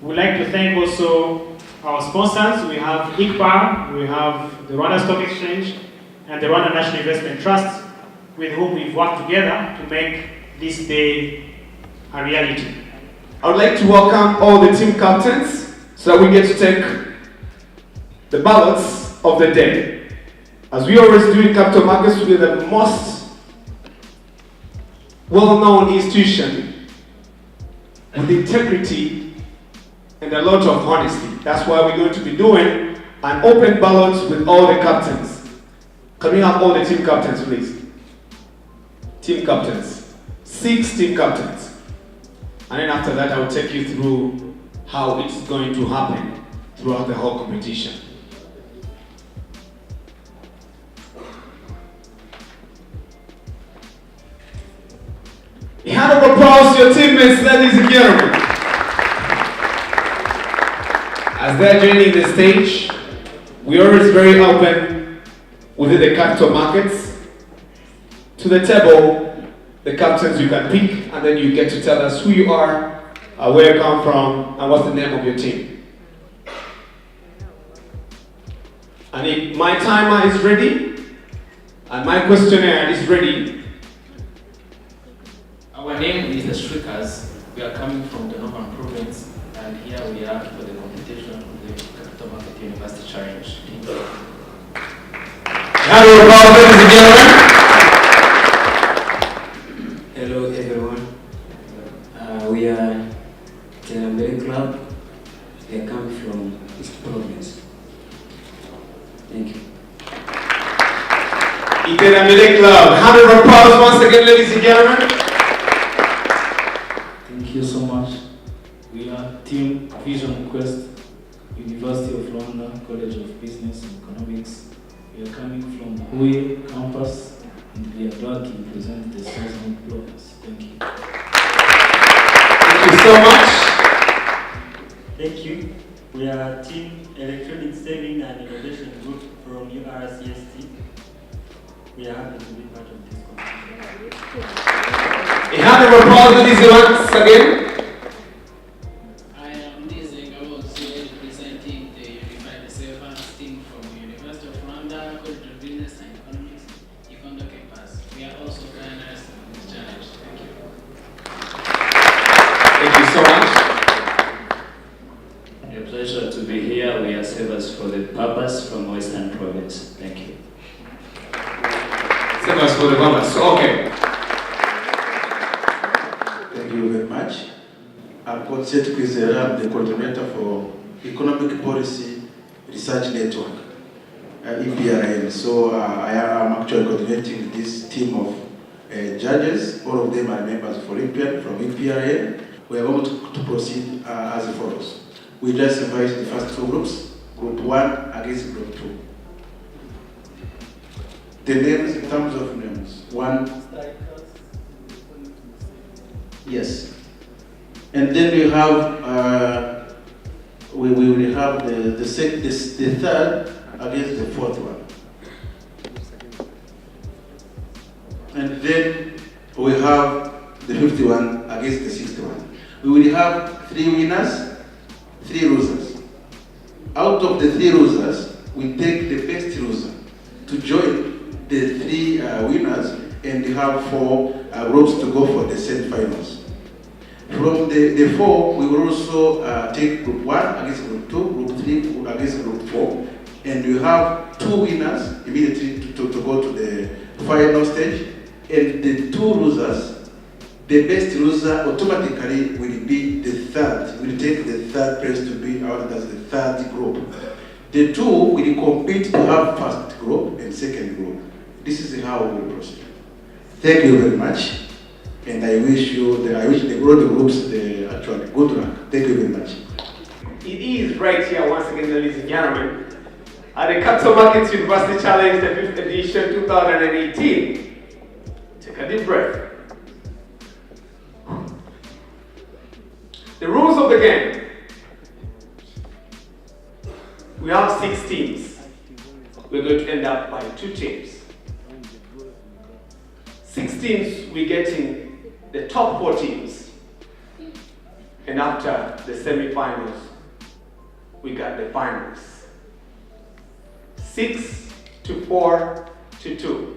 We'd like to thank also our sponsors. We have ICPAR, we have the Rwanda Stock Exchange, and the Rwanda National Investment Trust, with whom we've worked together to make this day a reality. I would like to welcome all the team captains so that we get to take the ballots of the day. As we always do in capital markets, we're the most well-known institution with integrity and a lot of honesty. That's why we're going to be doing an open ballot with all the captains. Can we have all the team captains, please? Team captains. 6 team captains. And then after that, I will take you through how it's going to happen throughout the whole competition. A hand of applause to your teammates, ladies and gentlemen. As they're joining the stage, we're always very open within the capital markets. To the table, the captains you can pick, and then you get to tell us who you are, where you come from, and what's the name of your team. And if my timer is ready, and my questionnaire is ready. Our name is the Shrikas. We are coming from the Northern Province, and here we are for the competition of the Capital Market University Challenge. Round of applause, ladies and gentlemen. Hello everyone. We are Terambere Club. We are coming from East Province. Thank you. Terambere Club. Hand of applause once again, ladies and gentlemen. Thank you so much. We are Team Vision Quest, University of Rwanda, College of Business and Economics. We are coming from ULK Campus, and we are glad to represent the Southern Province. Thank you. Thank you so much. Thank you. We are Team Electronic Saving and Innovation Group from URCST. We are happy to be part of this competition. A hand of applause, ladies and gentlemen, once again. I am Nizing Abozi, representing the Unified Savers team from University of Rwanda, College of Business and Economics, ULK Campus. We are also planners on this challenge. Thank you. Thank you so much. A pleasure to be here. We are savers for the purpose from Western Province. Thank you. Savers for the purpose. Okay. Thank you very much. I'm called Seth Kwizera. I'm the coordinator for Economic Policy Research Network, EPRN. So I am actually coordinating this team of judges. All of them are members from EPRN. We are going to proceed as follows. We just invite the first 2 groups, Group 1 against Group 2. The names, in terms of names, 1. Yes. And then we have, we will have the third against the 4th one. And then we have the 5th one against the 6th one. We will have 3 winners, 3 losers. Out of the 3 losers, we take the best loser to join the 3 winners, and we have 4 groups to go for the semi-finals. From the 4, we will also take Group 1 against Group 2, Group 3 against Group 4, and we have 2 winners immediately to go to the final stage, and the 2 losers, the best loser automatically will be the 3rd, will take the 3rd place to be out as the 3rd group. The 2 will compete to have 1st group and 2nd group. This is how we will proceed. Thank you very much. And I wish the groups actually good luck. Thank you very much. It is right here once again, ladies and gentlemen, at the Capital Markets University Challenge, the 5th edition, 2018. Take a deep breath. The rules of the game. We have 6 teams. We're going to end up by 2 teams. 6 teams, we're getting the top 4 teams. And after the semi-finals, we got the finals. 6-4-2.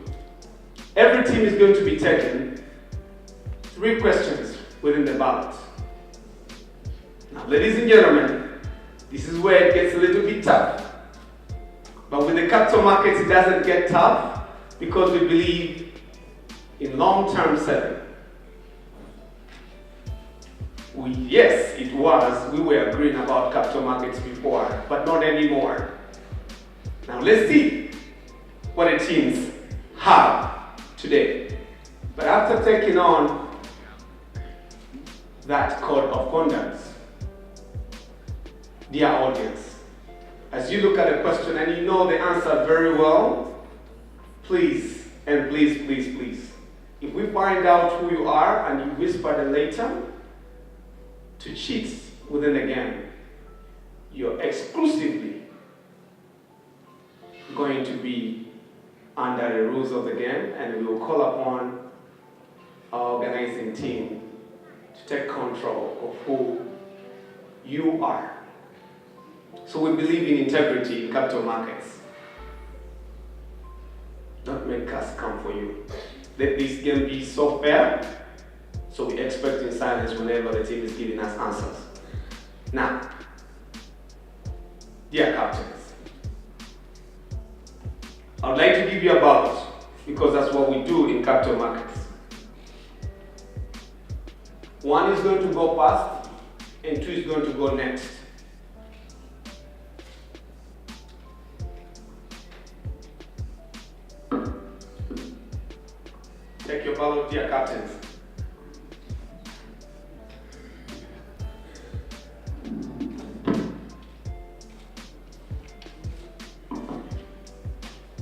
Every team is going to be taking 3 questions within the ballot. Now, ladies and gentlemen, this is where it gets a little bit tough. But with the capital markets, it doesn't get tough because we believe in long-term selling. Yes, it was. We were agreeing about capital markets before, but not anymore. Now let's see what the teams have today. But after taking on that code of conduct, dear audience, as you look at the question and you know the answer very well, please, and please, please, please, if we find out who you are and you whisper it later, to cheat within the game, you're exclusively going to be under the rules of the game, and we will call upon our organizing team to take control of who you are. So we believe in integrity in capital markets. Don't make us come for you. Let this game be so fair, so we expect in silence whenever the team is giving us answers. Now, dear captains, I would like to give you a ballot because that's what we do in capital markets. 1 is going to go past and 2 is going to go next. Take your ballot, dear captains.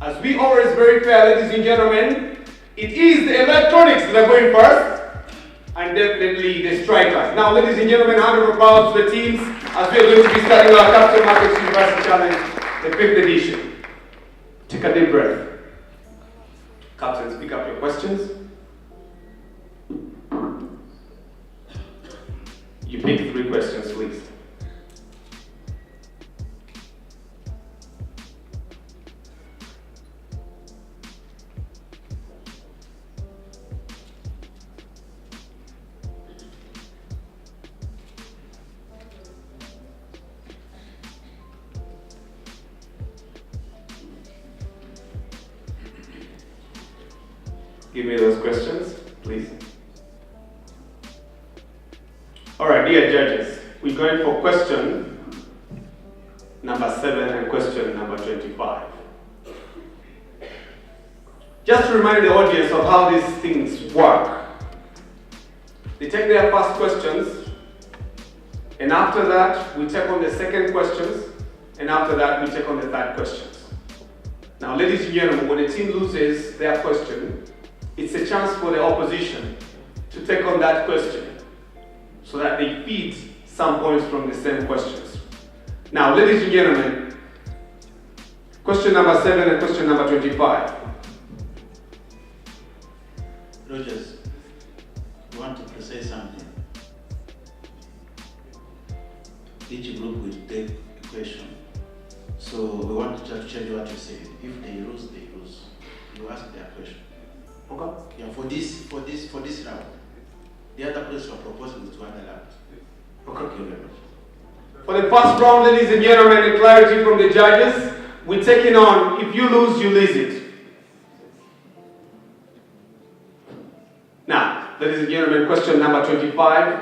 As we always very fair, ladies and gentlemen, it is the electronics that are going first, and definitely the strikers. Now, ladies and gentlemen, a round of applause to the teams as we are going to be starting our Capital Markets University Challenge, the 5th edition. Take a deep breath. Captains, pick up your questions. You pick 3 questions, please. Give me those questions, please. All right, dear judges, we're going for question number 7 and question number 25. Just to remind the audience of how these things work. They take their first questions, and after that, we take on the second questions, and after that, we take on the third questions. Now, ladies and gentlemen, when a team loses their question, it's a chance for the opposition to take on that question so that they feed some points from the same questions. Now, ladies and gentlemen, question number 7 and question number 25. Rogers, we want to say something. Each group will take a question. So we want to change what you say. If they lose, they lose. You ask their question. Okay. Yeah, for this round, the other place we are proposing is to underline. Okay. Thank you very much. For the first round, ladies and gentlemen, the clarity from the judges, we're taking on, if you lose, you lose it. Now, ladies and gentlemen, question number 25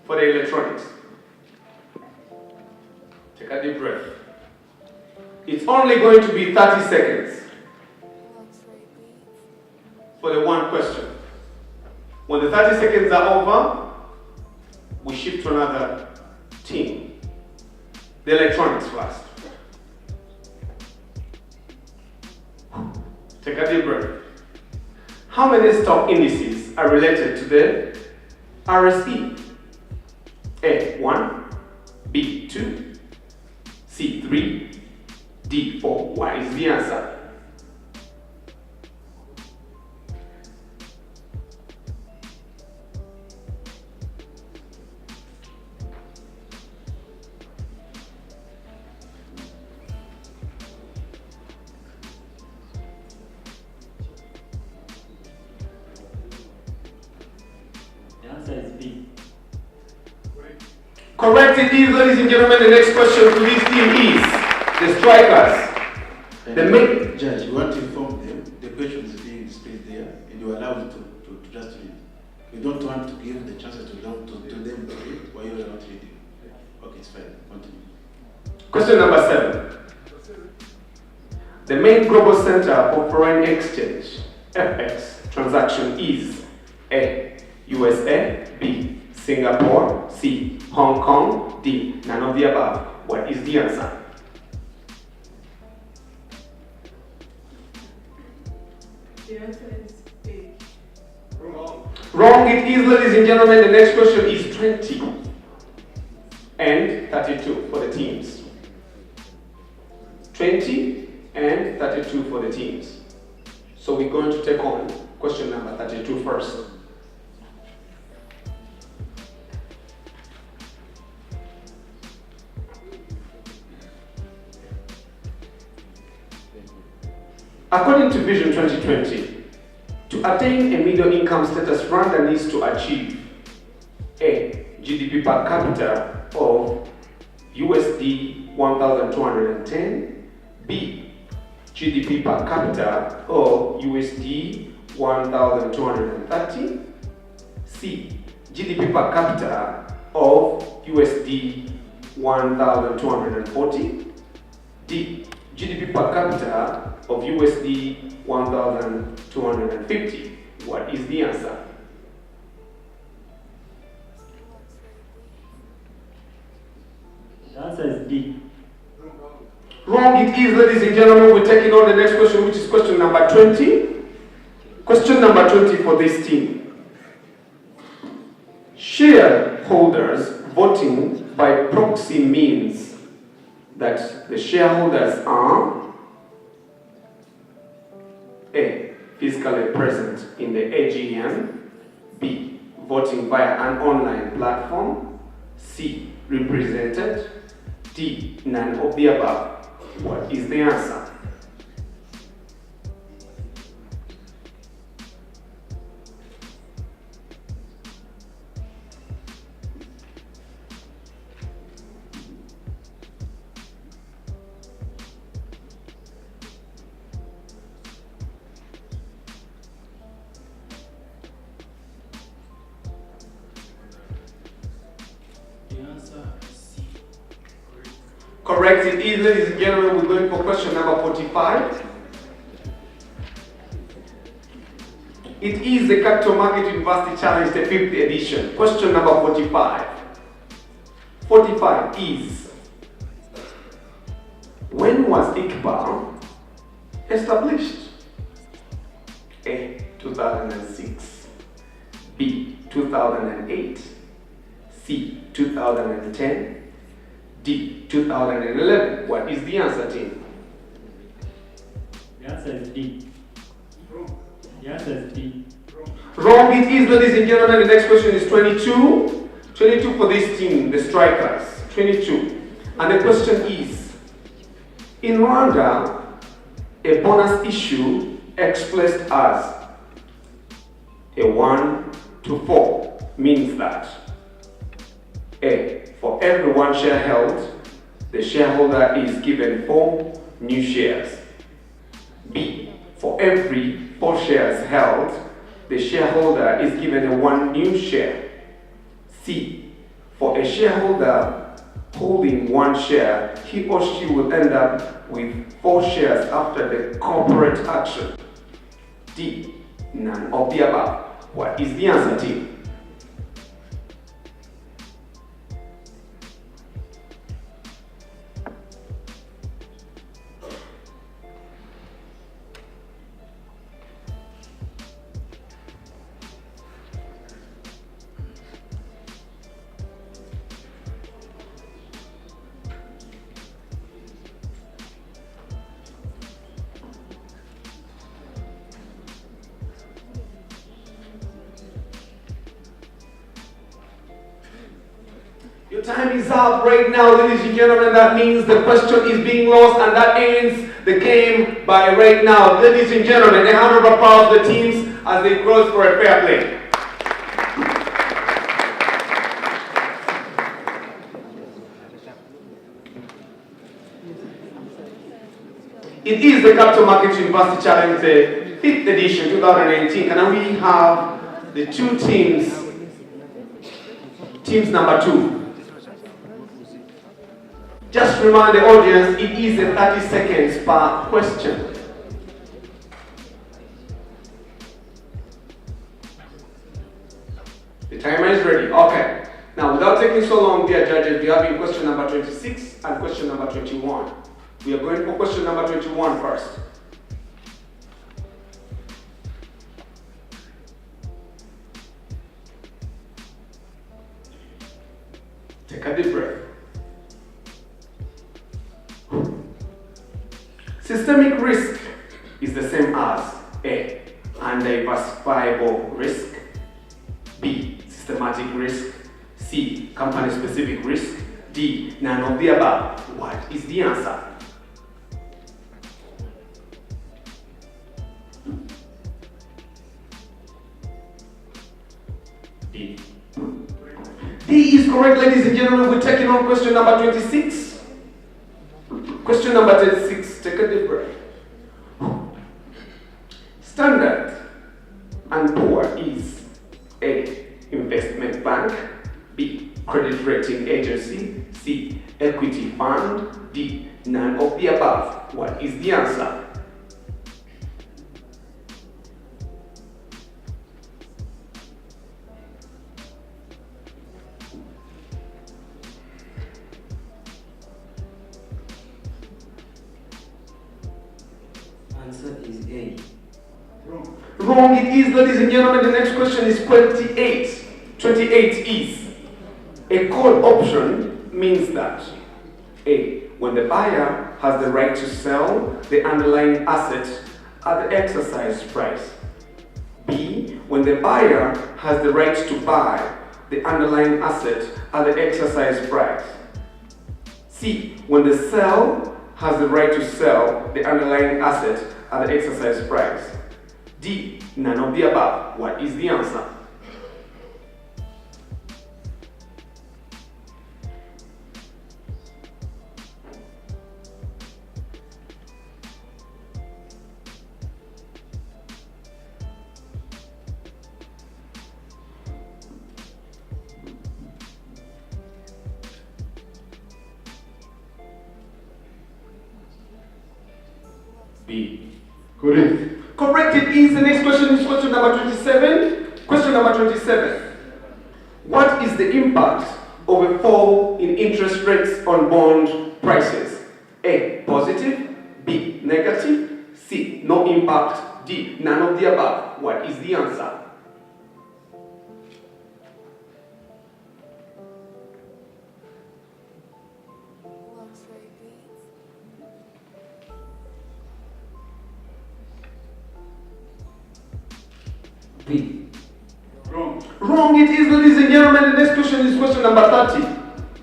for the electronics. Take a deep breath. It's only going to be 30 seconds for the one question. When the 30 seconds are over, we shift to another team. The electronics first. Take a deep breath. How many stock indices are related to the RSE? A, 1, B, 2, C, 3, D, 4. What is the answer? Correct it is, ladies and gentlemen. The next question to this team is the strikers. The main judge, you want to inform them the question is being displayed there, and you allow them to just read. We don't want to give the chances to them to read while you are not reading. Okay, it's fine. Continue. Question number 7. The main global center for foreign exchange (FX) transaction is A. USA, B. Singapore, C. Hong Kong, D. None of the above. What is the answer? The answer is A. Wrong it is, ladies and gentlemen. The next question is 20 and 32 for the teams. 20 and 32 for the teams. So we're going to take on question number 32 first. According to Vision 2020, to attain a middle income status, Rwanda needs to achieve A. GDP per capita of USD 1,210, B. GDP per capita of USD 1,230, C. GDP per capita of USD 1,240, D. GDP per capita of USD 1,250. What is the answer? The answer is D. Wrong it is, ladies and gentlemen. We're taking on the next question, which is question number 20. Question number 20 for this team. Shareholders voting by proxy means that the shareholders are A. Physically present in the AGM, B. Voting via an online platform, C. Represented, D. None of the above. What is the answer? Correct it is, ladies and gentlemen. We're going for question number 45. It is the Capital Market University Challenge, the 5th edition. Question number 45. 45 is, when was ICPAR established? A. 2006, B. 2008, C. 2010, D. 2011. What is the answer, team? The answer is D. The answer is D. Wrong it is, ladies and gentlemen. The next question is 22. 22 for this team, the strikers. 22. And the question is, in Rwanda, a bonus issue expressed as a 1 to 4 means that A. For every 1 share held, the shareholder is given 4 new shares. B. For every 4 shares held, the shareholder is given a 1 new share. C. For a shareholder holding 1 share, he or she will end up with 4 shares after the corporate action. D. None of the above. What is the answer, team? Your time is up right now, ladies and gentlemen. That means the question is being lost, and that ends the game by right now. Ladies and gentlemen, a round of applause to the teams as they cross for a fair play. It is the Capital Markets University Challenge, the 5th edition, 2018, and we have the two teams. Teams number 2. Just remind the audience, it is a 30 seconds per question. The timer is ready. Okay. Now, without taking so long, dear judges, we are having question number 26 and question number 21. We are going for question number 21 first. Take a deep breath. Systemic risk is the same as A, undiversifiable risk, B, systematic risk, C, company-specific risk, D, none of the above. What is the answer? D. D is correct, ladies and gentlemen. We're taking on question number 26. Question number 26. Take a deep breath. Standard and Poor is A, investment bank, B, credit rating agency, C, equity fund, D, none of the above. What is the answer? Answer is A. Wrong it is, ladies and gentlemen. The next question is 28. 28 is a call option means that A, when the buyer has the right to sell the underlying asset at the exercise price. B, when the buyer has the right to buy the underlying asset at the exercise price. C, when the seller has the right to sell the underlying asset at the exercise price. D, none of the above. What is the answer? B. Correct. Correct it is. The next question is question number 27. Question number 27. What is the impact of a fall in interest rates on bond prices? A, positive, B, negative, C, no impact, D, none of the above. What is the answer? B. Wrong. Wrong it is, ladies and gentlemen. The next question is question number 30.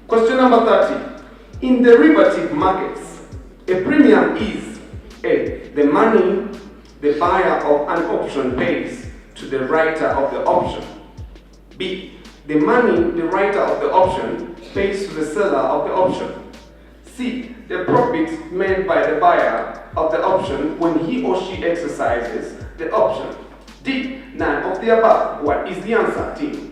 Question number 30. In derivative markets, a premium is A, the money the buyer of an option pays to the writer of the option. B, the money the writer of the option pays to the seller of the option. C, the profit made by the buyer of the option when he or she exercises the option. D, none of the above. What is the answer, team?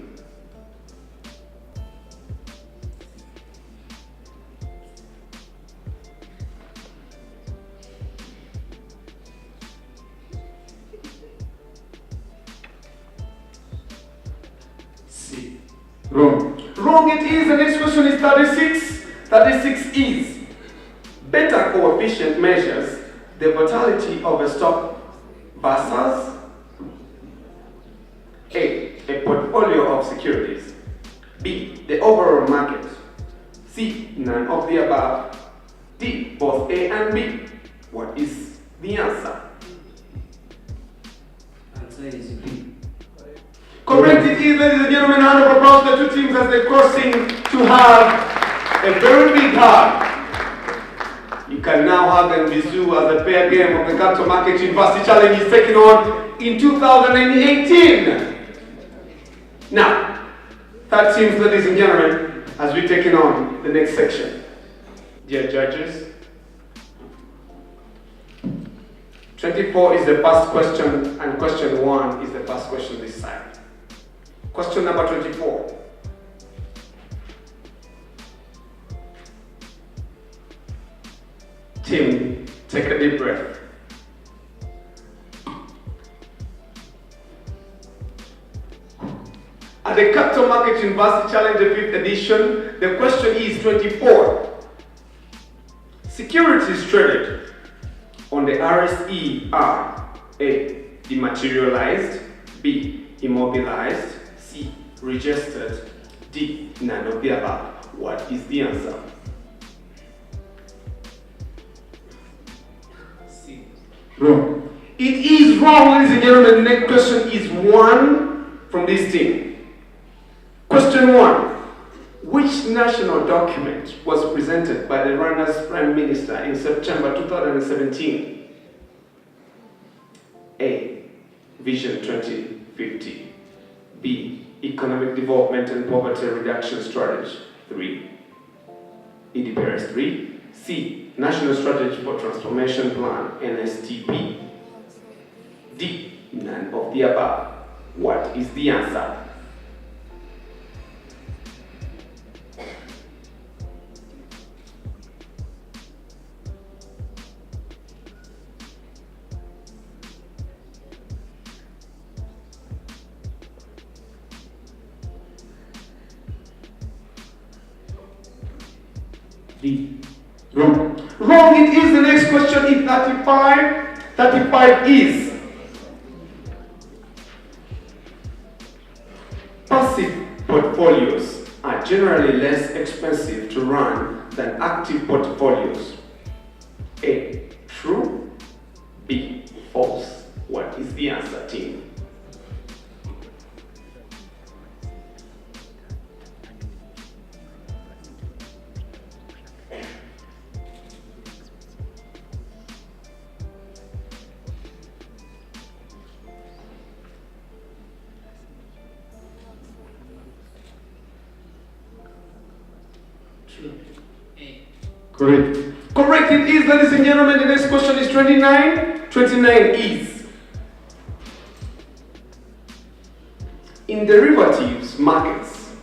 C. Wrong. Wrong it is. The next question is 36. 36 is beta coefficient measures the volatility of a stock versus A portfolio of securities. B, the overall market. C, none of the above. D, both A and B. What is the answer? Answer is B. Correct it is, ladies and gentlemen. Round of applause to the two teams as they're crossing to have a very big hug. You can now hug and Bizu as the pair game of the Capital Markets University Challenge is taken on in 2018. Now, third teams, ladies and gentlemen, as we're taking on the next section. Dear judges, 24 is the past question, and question 1 is the past question this side. Question number 24. Team, take a deep breath. At the Capital Market University Challenge, the 5th edition, the question is 24. Securities traded on the RSE are A. Dematerialized, B. Immobilized, C. Registered, D. None of the above. What is the answer? C. Wrong. It is wrong, ladies and gentlemen. The next question is 1 from this team. Question 1. Which national document was presented by the Rwanda's Prime Minister in September 2017? A. Vision 2050. B. Economic Development and Poverty Reduction Strategy 3. EDPRS 3. C. National Strategy for Transformation Plan, NSTP. D. None of the above. What is the answer? D. Wrong. Wrong it is. The next question is 35. 35 is passive portfolios are generally less expensive to run than active portfolios. A. True. B. False. What is the answer, team? Correct. Correct it is, ladies and gentlemen. The next question is 29. 29 is in derivatives markets,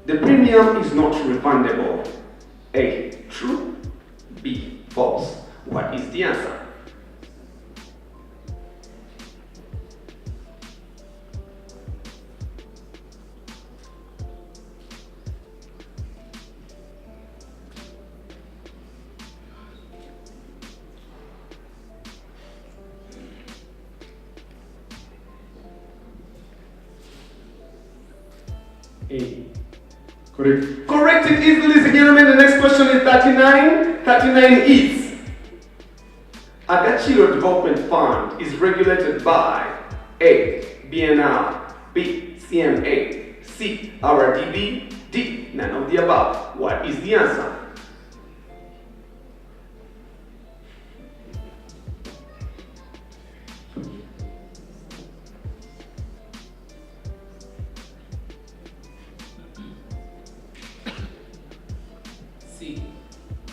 the premium is not refundable. A. True. B. False. What is the answer? A. Correct. Correct it is, ladies and gentlemen. The next question is 39. 39 is Agachiro Development Fund is regulated by A. BNR, B. CMA, C. RDB, D. None of the above. What is the answer?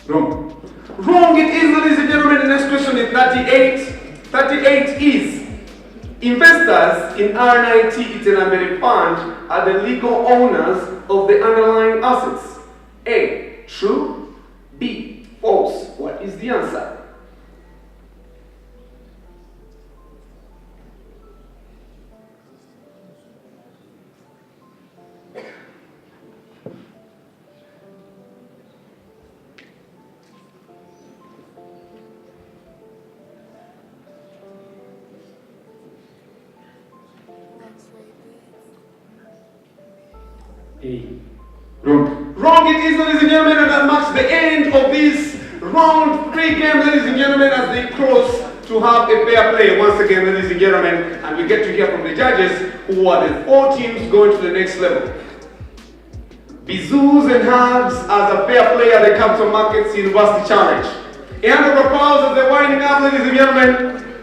Wrong. Wrong it is, ladies and gentlemen. The next question is 38. 38 is investors in R90 Iterambere Fund are the legal owners of the underlying assets. A. True. B. False. What is the answer? A. Wrong. Wrong it is, ladies and gentlemen, and that marks the end of this round 3 game, ladies and gentlemen, as they cross to have a fair play once again, ladies and gentlemen, and we get to hear from the judges who are the 4 teams going to the next level. Bizoos and hugs as a fair play at the Capital Markets University Challenge. A hand of applause as they're winding up, ladies and gentlemen.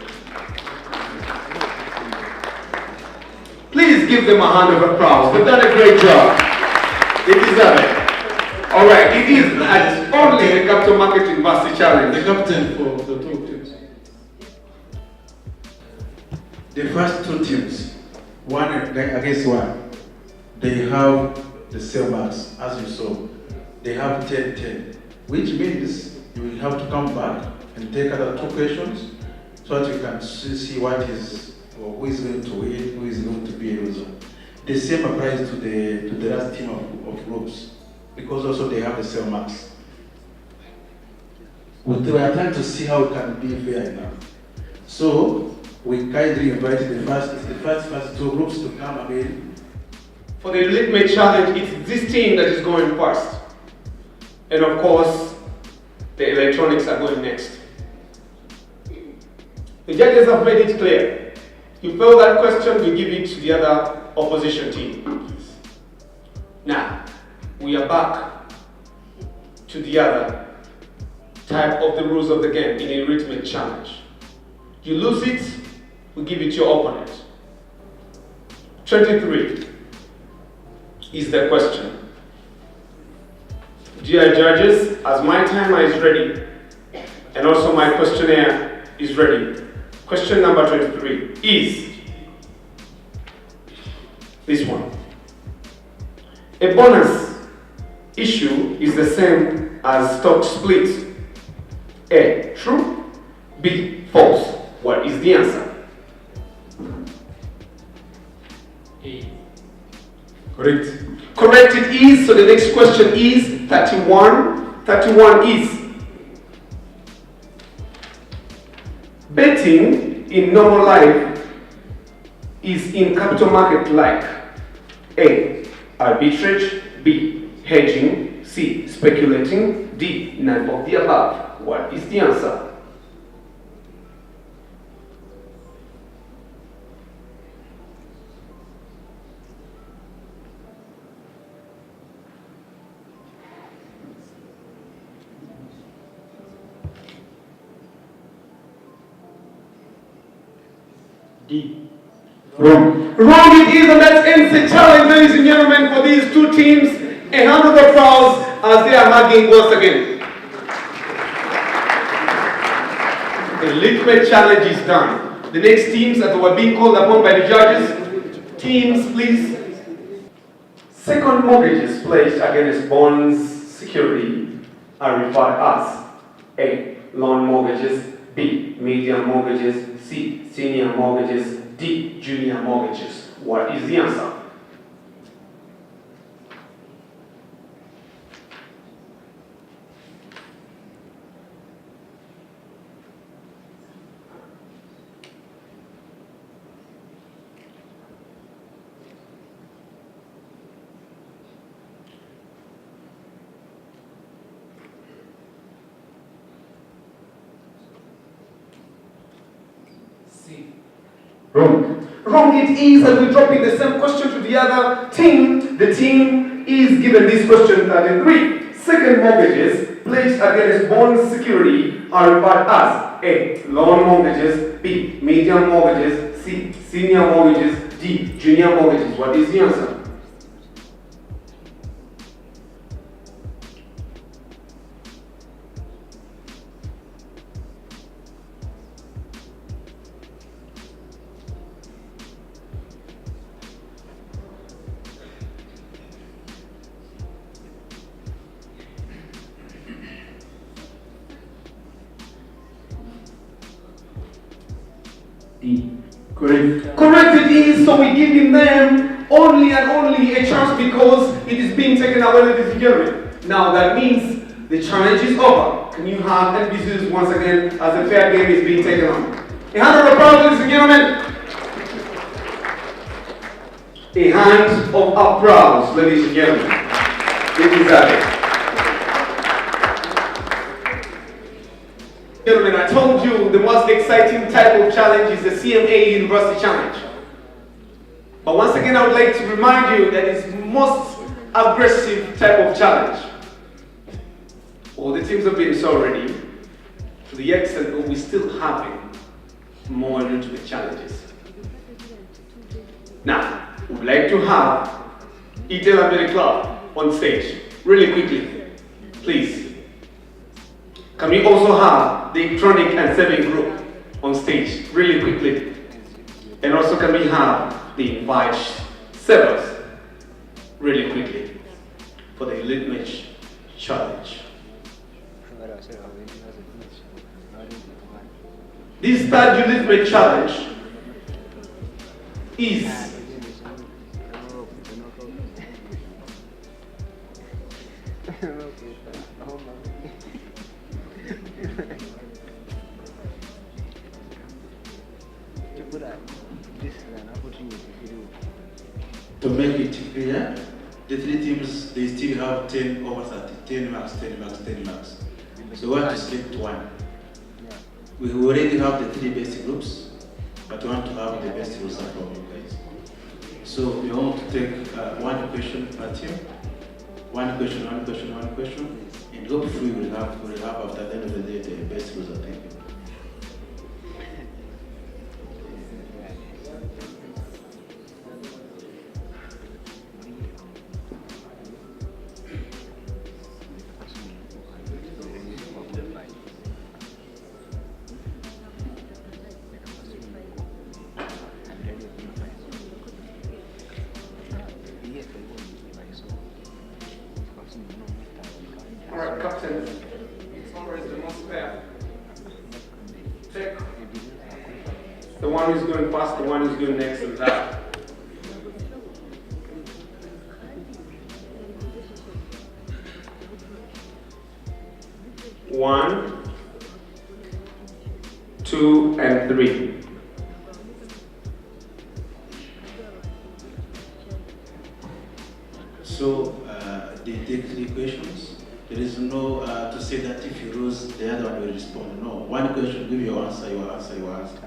Please give them a hand of applause. They've done a great job. They deserve it. All right, it is only the Capital Market University Challenge. The captain for the 2 teams. The first two teams, one against one, they have the same marks, as you saw. They have 10-10, which means you will have to come back and take other two questions so that you can see what is, or who is going to win, who is going to be a loser. The same applies to the last team of groups, because also they have the same marks. We are trying to see how it can be fair enough. So we kindly invited the first two groups to come again. For the liquid challenge, it's this team that is going first. And of course, the electronics are going next. The judges have made it clear. You fail that question, we give it to the other opposition team. Now, we are back to the other type of the rules of the game in a rhythmic challenge. You lose it, we give it to your opponent. 23 is the question. Dear judges, as my timer is ready, and also my questionnaire is ready, question number 23 is this one. A bonus issue is the same as stock split. A, true. B, false. What is the answer? A. Correct. Correct it is, so the next question is 31. 31 is betting in normal life is in capital market like A, arbitrage, B, hedging, C, speculating, D, none of the above. What is the answer? D. Wrong. Wrong it is, and that ends the challenge, ladies and gentlemen, for these two teams. A round of applause as they are hugging once again. The liquid challenge is done. The next teams that were being called upon by the judges, teams, please. Second mortgages pledged against bonds security are referred as A, loan mortgages, B, medium mortgages, C, senior mortgages, D, junior mortgages. What is the answer? Wrong. Wrong it is, and we're dropping the same question to the other team. The team is given this question 33. Second mortgages pledged against bond security are referred as A, loan mortgages, B, medium mortgages, C, senior mortgages, D, junior mortgages. What is the answer? D. Correct. Correct it is, so we're giving them only and only a chance because it is being taken away, ladies and gentlemen. Now that means the challenge is over. Can you have NBCs once again as the fair game is being taken on? A hand of applause, ladies and gentlemen. A hand of applause, ladies and gentlemen. They deserve it. Gentlemen, I told you the most exciting type of challenge is the CMA University Challenge. But once again, I would like to remind you that it's the most aggressive type of challenge. All the teams have been so ready to the extent that we're still having more legitimate challenges. Now, we'd like to have Etel and Club on stage, really quickly, please. Can we also have the electronic and saving group on stage, really quickly? And also, can we have the invite servers really quickly for the elite match challenge? This third elite match challenge is to make it clear, the three teams, they still have 10 over 30, 10 marks, 10 marks, 10 marks. So we want to select one. We already have the three best groups, but we want to have the best results from you guys. So we want to take one question per team, one question, and hopefully we'll have after the end of the day the best result. Thank you. Alright, Captain, it's always the most fair. Check. The one who's going first, the one who's going next, and that. One, 2, and 3. So they take three questions. There is no to say that if you lose, the other one will respond. No, one question, give your answer, your answer, your answer.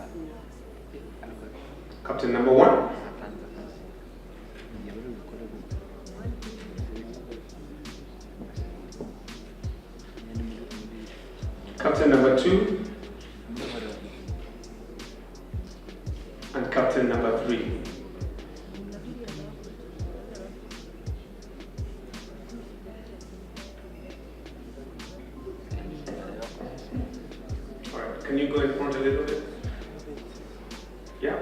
Captain number 1. Captain number 2. And captain number 3. Can you go in front a little bit? Yeah.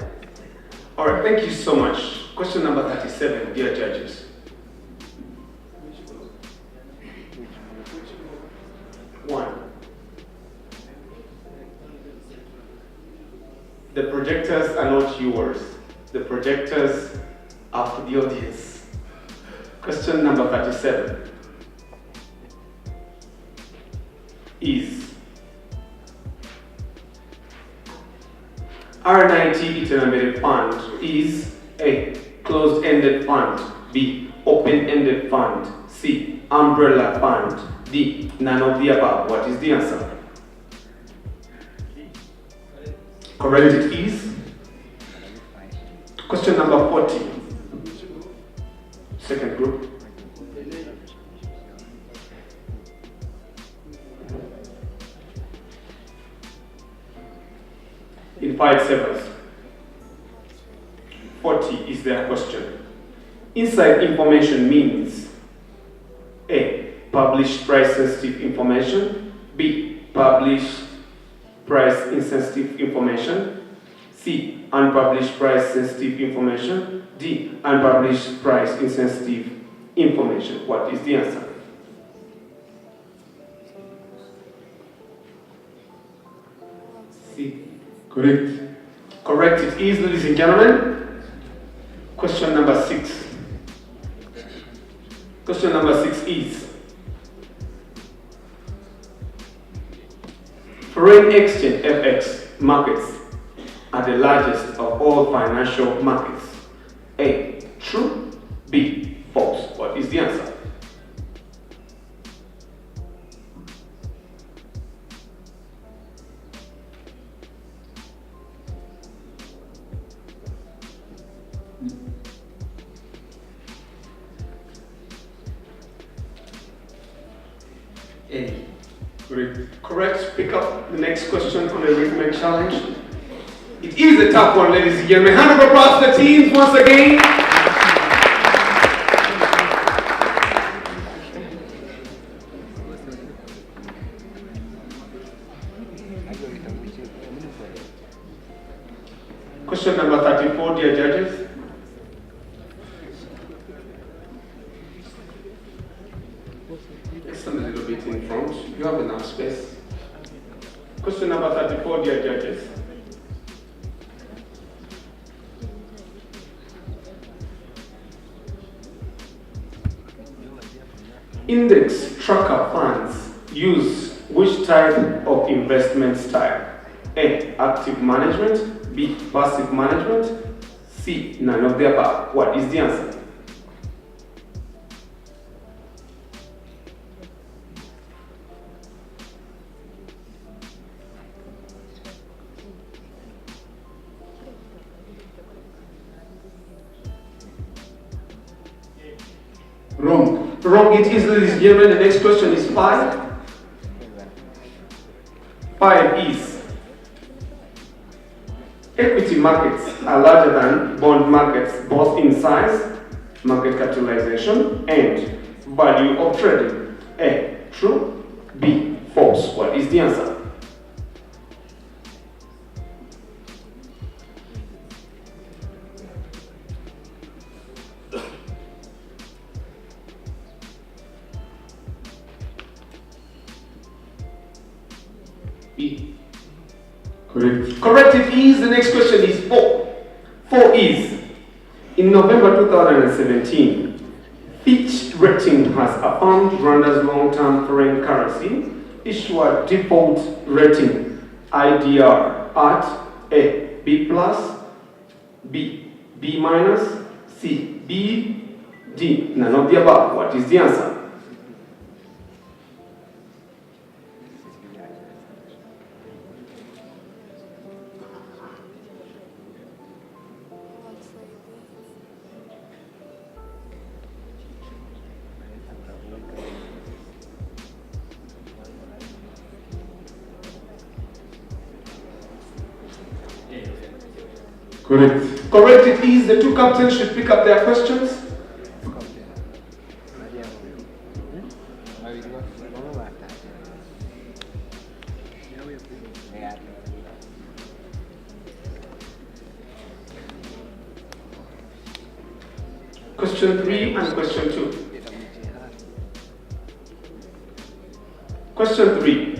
All right, thank you so much. Question number 37, dear judges. One. The projectors are not yours. The projectors are for the audience. Question number 37 is R90 Iterambere Fund is A. Closed-ended fund, B. Open-ended fund, C. Umbrella fund, D. None of the above. What is the answer? Correct, it is. Question number 40. Second group. In 5 seconds. 40 is their question. Inside information means A. Publish price sensitive information, B. Publish price insensitive information, C. Unpublished price sensitive information, D. Unpublished price insensitive information. What is the answer? C. Correct. Correct it is, ladies and gentlemen. Question number 6. Question number 6 is foreign exchange FX markets are the largest of all financial markets. A. True. B. False. What is the answer? A. Correct. Pick up the next question on the Rhythmic Challenge. It is a tough one, ladies and gentlemen. Hand of applause to the teams once again. Question number 34, dear judges. Stand a little bit in front. You have enough space. Question number 34, dear judges. Index tracker funds use which type of investment style? A, active management, B, passive management, C, none of the above. What is the answer? Wrong. Wrong it is, ladies and gentlemen. The next question is 5. 5 is equity markets are larger than bond markets both in size, market capitalization, and value of trading. A, true, B, false. What is the answer? B. Correct. Correct it is. The next question is 4. 4 is, in November 2017, Fitch Rating has affirmed Rwanda's long-term foreign currency issuer default rating IDR at A, B plus, B, B minus, C, B, D. None of the above. What is the answer? Correct. Correct it is. The two captains should pick up their questions. Question 3 and question 2. Question 3.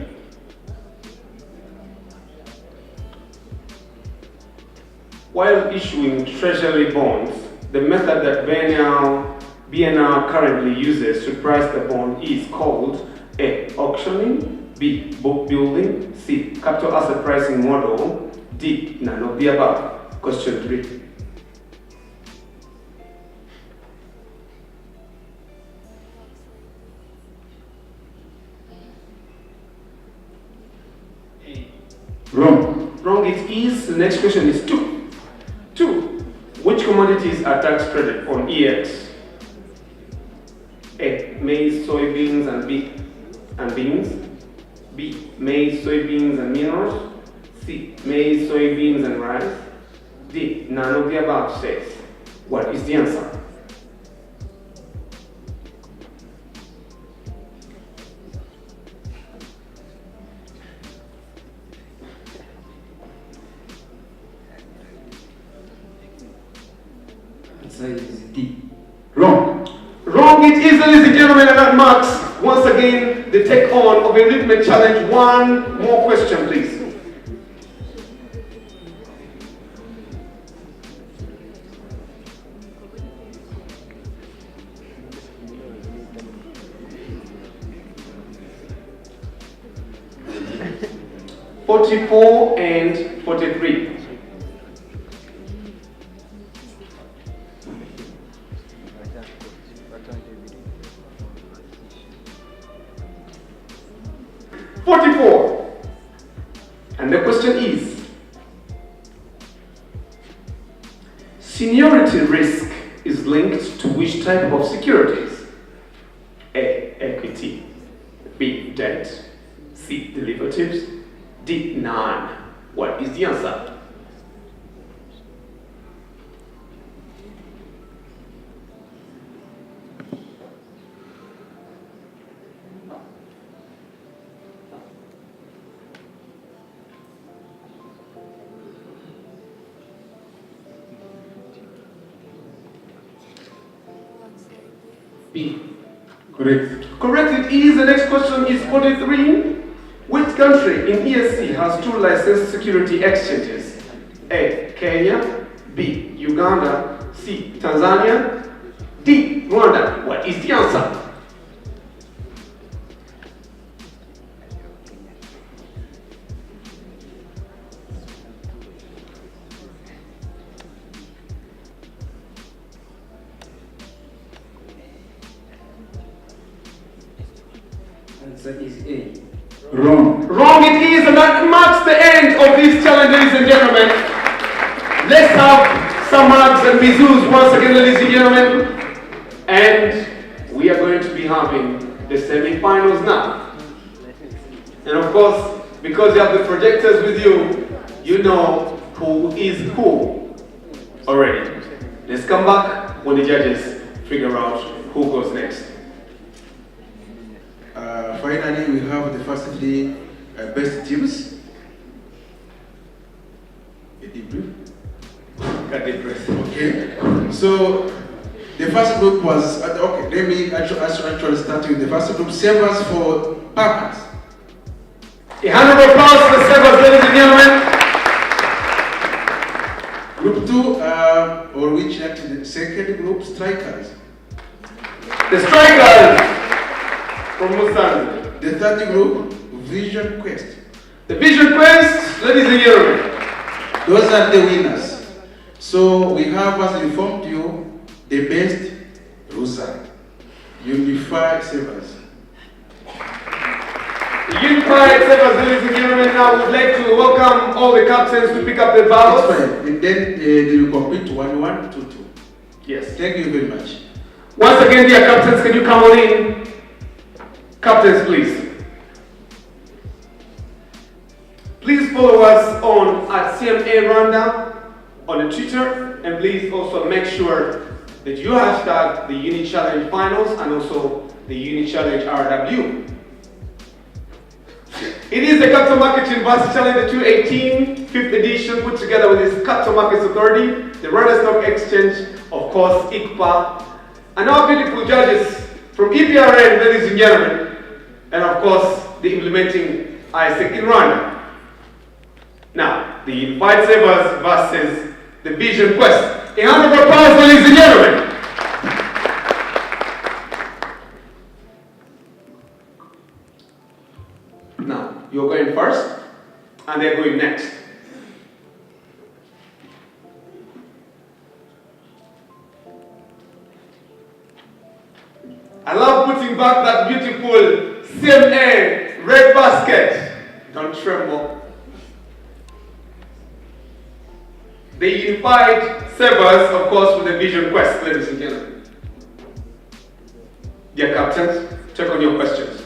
While issuing treasury bonds, the method that BNR currently uses to price the bond is called A, auctioning, B, book building, C, capital asset pricing model, D, none of the above. Question 3. Wrong. Wrong it is. The next question is 2. 2. Which commodities are tax credit on EX? A, maize, soybeans, and beans. B, maize, soybeans, and minerals. C, maize, soybeans, and rice. D, none of the above says. What is the answer? Is D. Wrong. Wrong it is, ladies and gentlemen, and that marks once again the take on of a litmus challenge. One more question, please. (44 and 43). And the question is, seniority risk is linked to which type of securities? A, equity, B, debt, C, derivatives, D, none. What is the answer? B. Correct. Correct, it is. The next question is 43. Which country in ESC has 2 licensed security exchanges? A. Kenya. B. Uganda. C. Tanzania. D. Rwanda. What is the answer? Answer is A. Wrong. Wrong it is, and that marks the end of this challenge, ladies and gentlemen. Let's have some hugs and bisous once again, ladies and gentlemen. And we are going to be having the semi-finals now. And of course, because you have the projectors with you, you know who is who already. Let's come back when the judges figure out who goes next. Finally, we have the first 3 best teams. A deep breath. A deep breath. Okay. So the first group was okay. Let me actually start with the first group. Savers for Papas. A hand of applause for the savers, ladies and gentlemen. Group 2, or which actually the second group, strikers. The strikers from Musanze. The third group, Vision Quest. The Vision Quest, ladies and gentlemen. Those are the winners. So we have, as informed you, the best result. Unified Savers. The Unified Savers, ladies and gentlemen. Now I would like to welcome all the captains to pick up the ballots. And then they will compete 1-1, 2-2. Yes. Thank you very much. Once again, dear captains, can you come on in? Captains, please. Please follow us on @CMA Rwanda on the Twitter, and please also make sure that you hashtag the Uni Challenge Finals and also the Uni Challenge RW. It is the Capital Markets University Challenge 2018, 5th edition, put together with this Capital Markets Authority, the Rwanda Stock Exchange, of course, ICPAR, and our beautiful judges from EPRN, ladies and gentlemen, and of course, the implementing AISSEC in Rwanda. Now, the Unified Savers versus the Vision Quest. A hand of applause, ladies and gentlemen. Now, you're going first, and they're going next. I love putting back that beautiful CMA red basket. Don't tremble. The Unified Savers, of course, with the Vision Quest, ladies and gentlemen. Dear captains, check on your questions.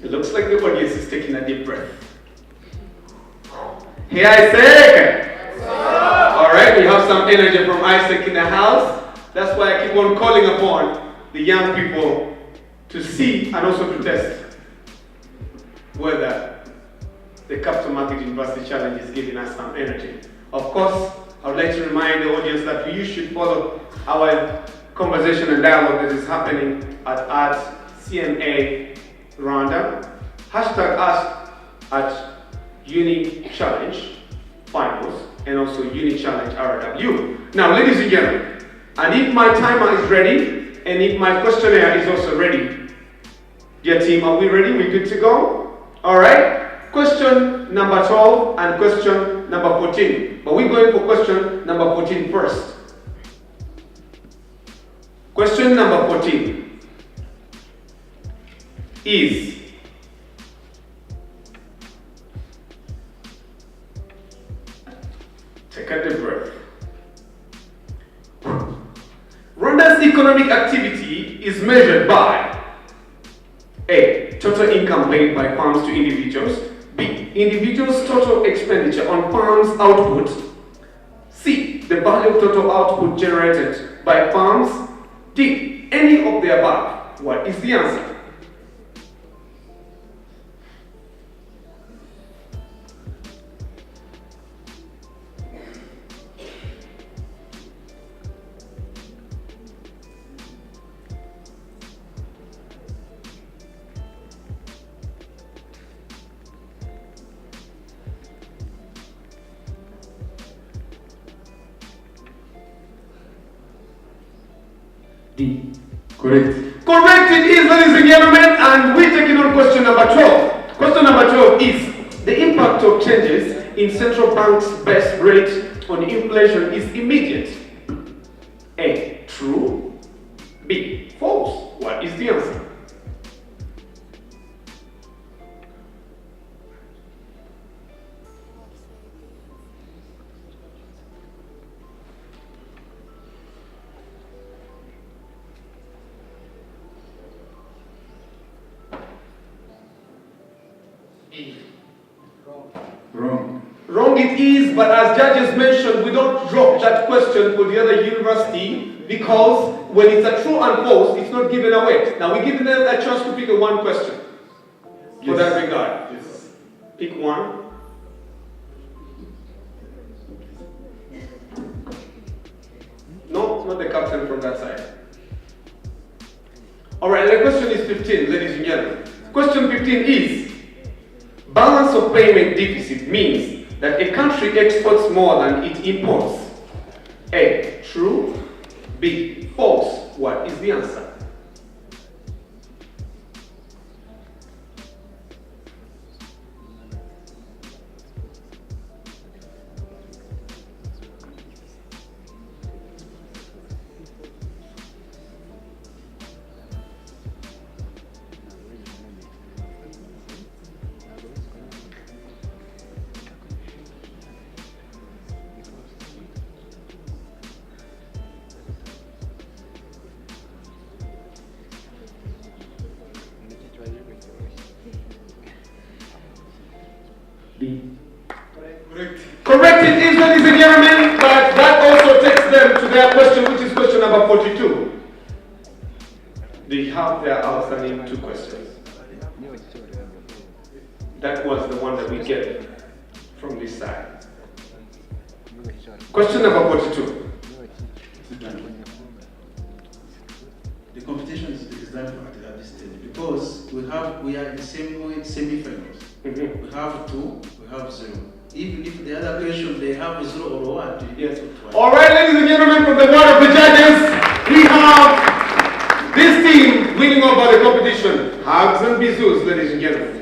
It looks like the audience is taking a deep breath. Hey, AISSEC! Alright, we have some energy from AISSEC in the house. That's why I keep on calling upon the young people to see and also to test whether the Capital Market University Challenge is giving us some energy. Of course, I would like to remind the audience that you should follow our conversation and dialogue that is happening at CMA Rwanda. Hashtag us at Uni Challenge Finals and also Uni Challenge RW. Now, ladies and gentlemen, and if my timer is ready and if my questionnaire is also ready, dear team, are we ready? We good to go? All right. Question number 12 and question number 14. But we're going for question number 14 first. Question number 14 is, take a deep breath. Rwanda's economic activity is measured by A. Total income paid by farms to individuals. B. Individuals' total expenditure on farms' output. C. The value of total output generated by farms. D. Any of the above. What is the answer? D. Correct. Correct it is, ladies and gentlemen, and we're taking on question number 12. Question number 12 is, the impact of changes in central bank's base rate on inflation is immediate. A, true. B, false. What is the answer? Wrong. Wrong it is, but as judges mentioned, we don't drop that question for the other university because when it's a true and false, it's not given away. Now we're giving them a chance to pick a one question for that regard. Yes. Pick one. No, not the captain from that side. Alright, the question is 15, ladies and gentlemen. Question 15 is, balance of payment deficit means that a country exports more than it imports. A, true. B, false. What is the answer? B. Correct it is, ladies and gentlemen, but that also takes them to their question, which is question number 42. They have their outstanding two questions. That was the one that we get from this side. Question number 42. The competition is done at this stage because we are in the same way, semi-finals. Mm-hmm. We have 2, we have 0. Even if the other question they have 0 or 1, yes. All right, ladies and gentlemen, from the word of the judges, we have this team winning over the competition. Hugs and bisous, ladies and gentlemen.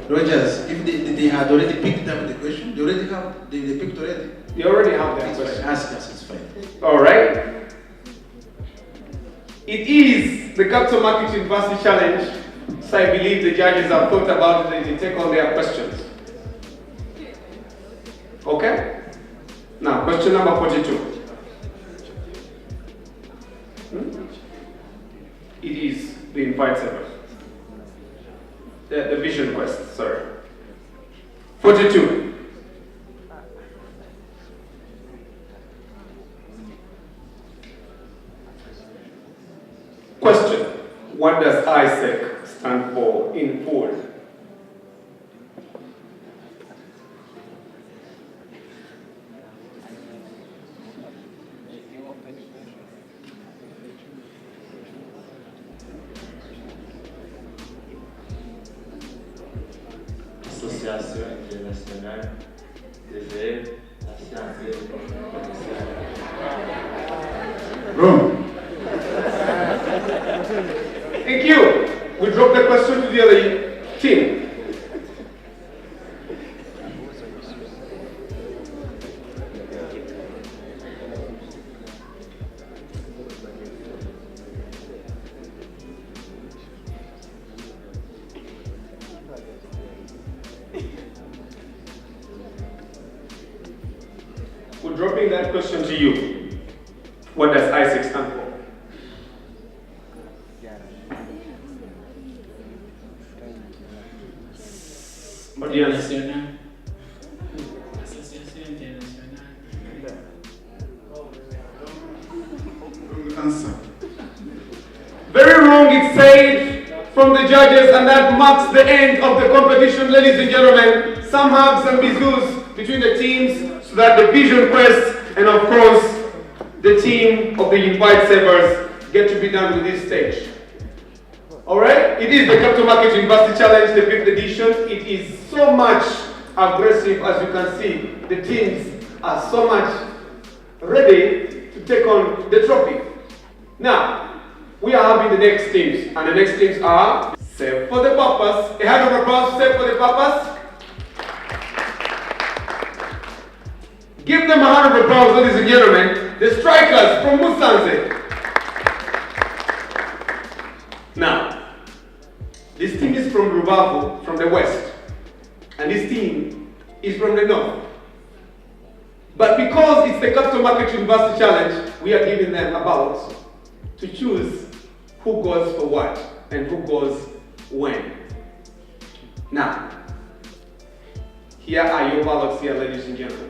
Rogers, if they had already picked up the question, they picked already. They already have that question. Ask us, it's fine. All right. It is the Capital Market University Challenge, so I believe the judges have thought about it and they take on their questions. Okay? Now, question number 42. It is the invite server. The vision quest, sorry. 42. Question. What does ICPAR stand for in full? Association internationale des la science et Wrong. Thank you. We drop the question to the other team. We're dropping that question to you. What does ICPAR stand for? Audience. Association Internationale. Answer. Very wrong, it's said from the judges, and that marks the end of the competition, ladies and gentlemen. some hugs and bizus between the teams so that the Vision Quest and of course the team of the Unified Savers get to be done with this stage. Alright, it is the Capital Market University Challenge, the 5th edition. It is so much aggressive, as you can see. The teams are so much ready to take on the trophy. Now, we are having the next teams, and the next teams are Save for the Purpose. A hand of applause, Save for the Purpose. Give them a hand of applause, ladies and gentlemen. The Strikers from Musanze. Now, this team is from Rubavu, from the west, and this team is from the north. But because it's the Capital Market University Challenge, we are giving them a ballot to choose who goes for what and who goes when. Now, here are your ballots here, ladies and gentlemen.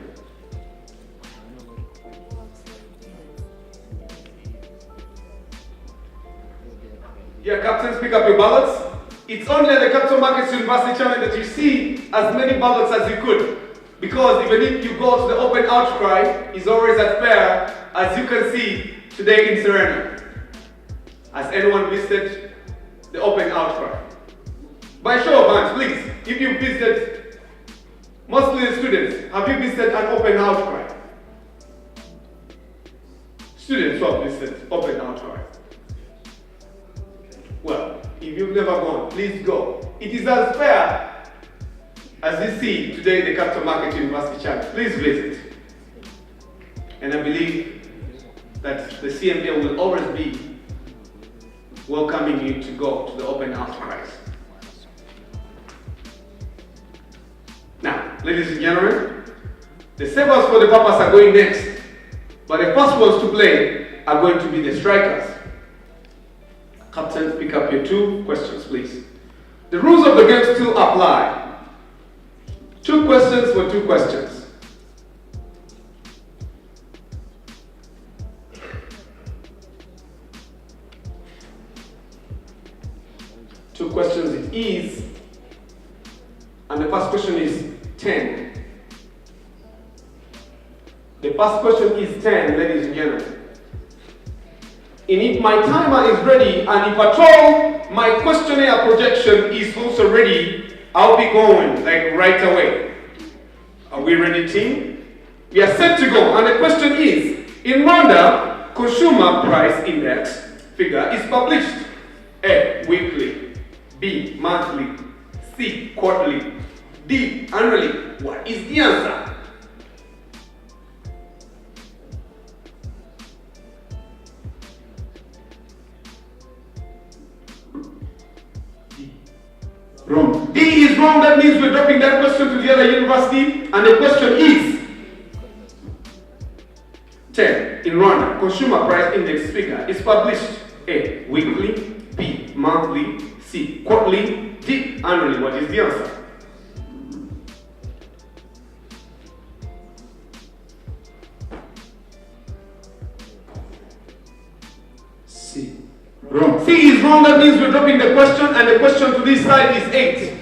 Here, captains, pick up your ballots. It's only at the Capital Markets University Challenge that you see as many ballots as you could. Because even if you go to the open outcry, it's always as fair as you can see today in Serena. Has anyone visited the open outcry? By show of hands, please, if you visited, mostly the students, have you visited an open outcry? Students who have visited open outcry. Well, if you've never gone, please go. It is as fair as you see today in the Capital Market University Challenge. Please visit. And I believe that the CMA will always be welcoming you to go to the open outcries. Now, ladies and gentlemen, the Savers for the Purpose are going next, but the first ones to play are going to be the Strikers. Captains, pick up your 2 questions, please. The rules of the game still apply. 2 questions for 2 questions. Two questions it is, and the first question is 10. The first question is 10, ladies and gentlemen. And if my timer is ready, and if at all my questionnaire projection is also ready, I'll be going like right away. Are we ready, team? We are set to go, and the question is, in Rwanda, consumer price index figure is published. A, weekly. B, monthly. C, quarterly. D, annually. What is the answer? Wrong. D is wrong. That means we're dropping that question to the other university. And the question is 10. In Rwanda, consumer price index figure is published. A, weekly. B, monthly. C, quarterly. D, annually. What is the answer? C. Wrong. C is wrong. That means we're dropping the question, and the question to this side is 8.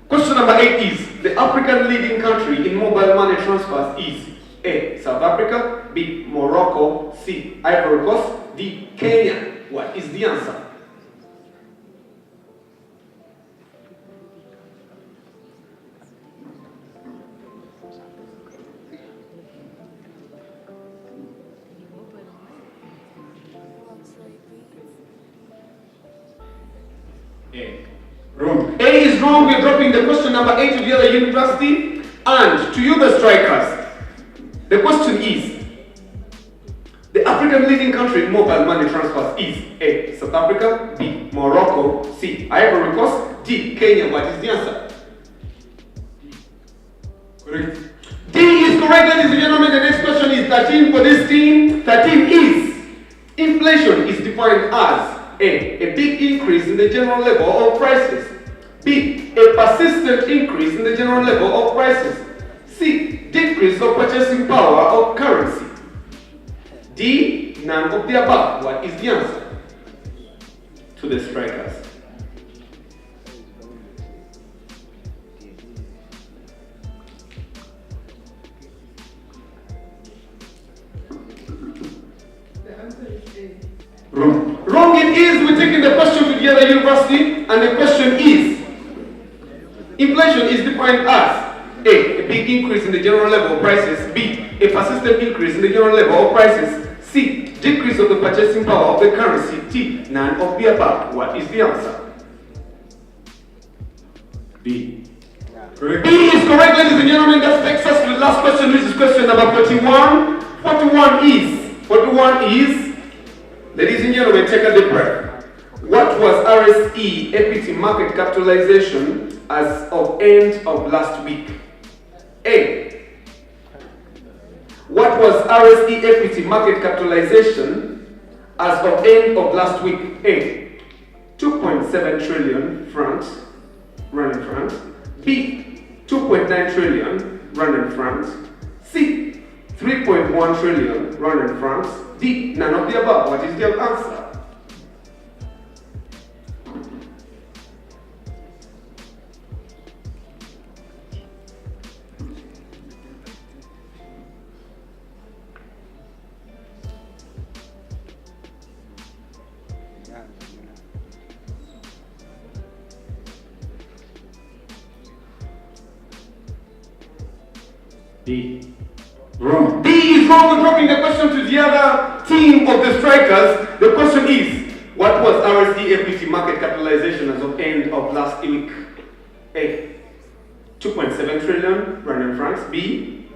Question number 8 is, the African leading country in mobile money transfers is A, South Africa. B, Morocco. C, Ivory Coast. D, Kenya. What is the answer? A. Wrong. A is wrong. We're dropping the question number 8 to the other university. And to you, the Strikers, the question is, the African leading country in mobile money transfers is A, South Africa. B, Morocco. C, Ivory Coast. D, Kenya. What is the answer? Correct. D is correct, ladies and gentlemen. The next question is 13 for this team. 13 is, inflation is defined as A big increase in the general level of prices. B, a persistent increase in the general level of prices. C, decrease of purchasing power of currency. D, none of the above. What is the answer? To the Strikers. Wrong. Wrong it is. We're taking the question to the other university, and the question is, inflation is defined as A, a big increase in the general level of prices, B, a persistent increase in the general level of prices, C, decrease of the purchasing power of the currency, D, none of the above. What is the answer? B. Correct. B is correct, ladies and gentlemen. That takes us to the last question, which is question number 41. 41 is, ladies and gentlemen, take a deep breath. What was RSE equity market capitalization as of end of last week? A. What was RSE equity market capitalization as of end of last week? A. 2.7 trillion francs, running francs. B. 2.9 trillion running francs. C. 3.1 trillion running francs. D. None of the above. What is the answer? D. Wrong. D is wrong. We're dropping the question to the other team of the strikers. The question is, what was RSE equity market capitalization as of end of last week? A. 2.7 trillion running francs. B.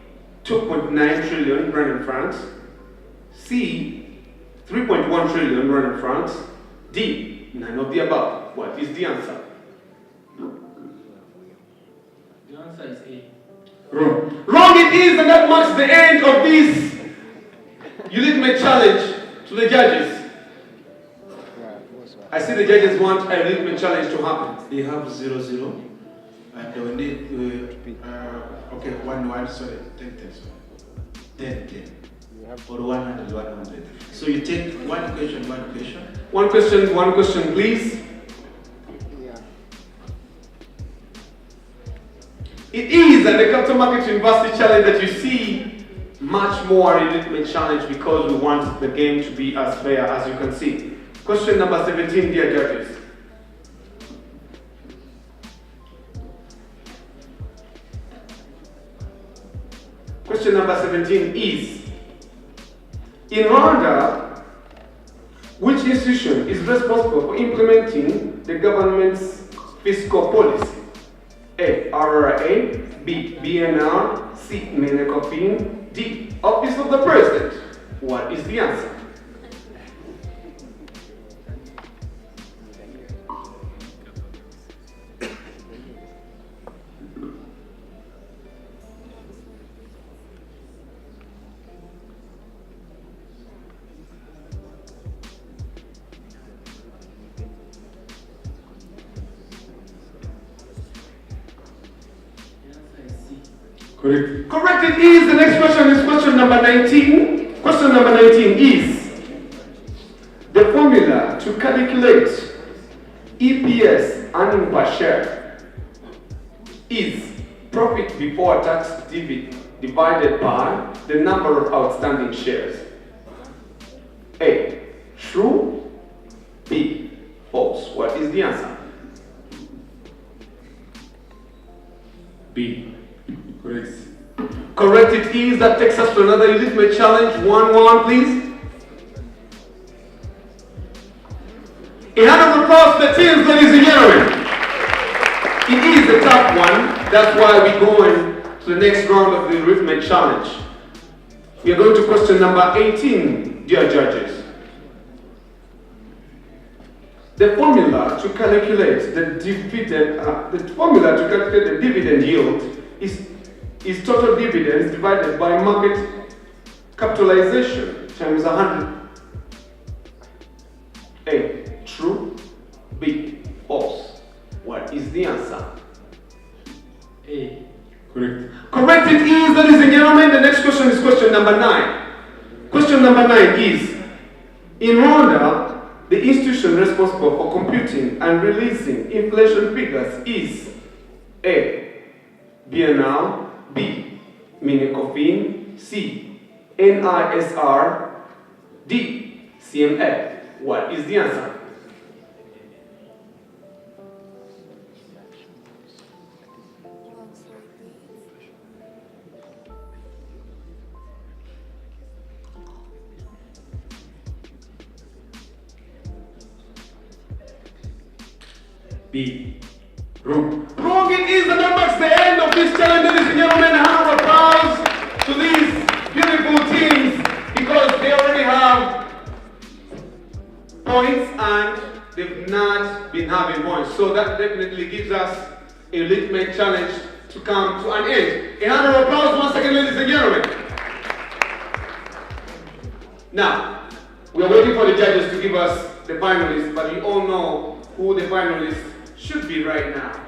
2.9 trillion running francs. C. 3.1 trillion running francs. D. None of the above. What is the answer? The answer is A. Wrong. Wrong it is, and that marks the end of this ultimate challenge to the judges. I see the judges want a ultimate challenge to happen. They have 0-0, and they will need, okay, 1-1, sorry, 10-10, sorry. 10-10. For 100. So you take one question. One question, please. It is at the Capital Market University Challenge that you see much more a ultimate challenge because we want the game to be as fair as you can see. Question number 17, dear judges. Question number 17 is, in Rwanda, which institution is responsible for implementing the government's fiscal policy? A. RRA, B. BNR, C. Menecofin, D. Office of the President. What is the answer? Correct. Correct it is. The next question is question number 19. Question number 19 is, the formula to calculate EPS, earning per share, is profit before tax divided by the number of outstanding shares. A. True. B. False. What is the answer? B. Correct. Correct it is. That takes us to another ultimate challenge. 1-1, please. A hand of applause to the teams, ladies and gentlemen. It is a tough one. That's why we're going to the next round of the ultimate challenge. We are going to question number 18, dear judges. The formula to calculate the dividend yield is total dividends divided by market capitalization times 100. A. True. B. False. What is the answer? A. Correct. Correct it is, ladies and gentlemen. The next question is question number 9. Question number 9 is, in Rwanda, the institution responsible for computing and releasing inflation figures is A. BNR, B. Menecofin, C. NISR, D. CMA. What is the answer? B. Wrong. Wrong it is, and that marks the end of this challenge, ladies and gentlemen. A round of applause to these beautiful teams because they already have points and they've not been having points. So that definitely gives us a legitimate challenge to come to an end. A round of applause once again, ladies and gentlemen. Now, we are waiting for the judges to give us the finalists, but you all know who the finalists should be right now.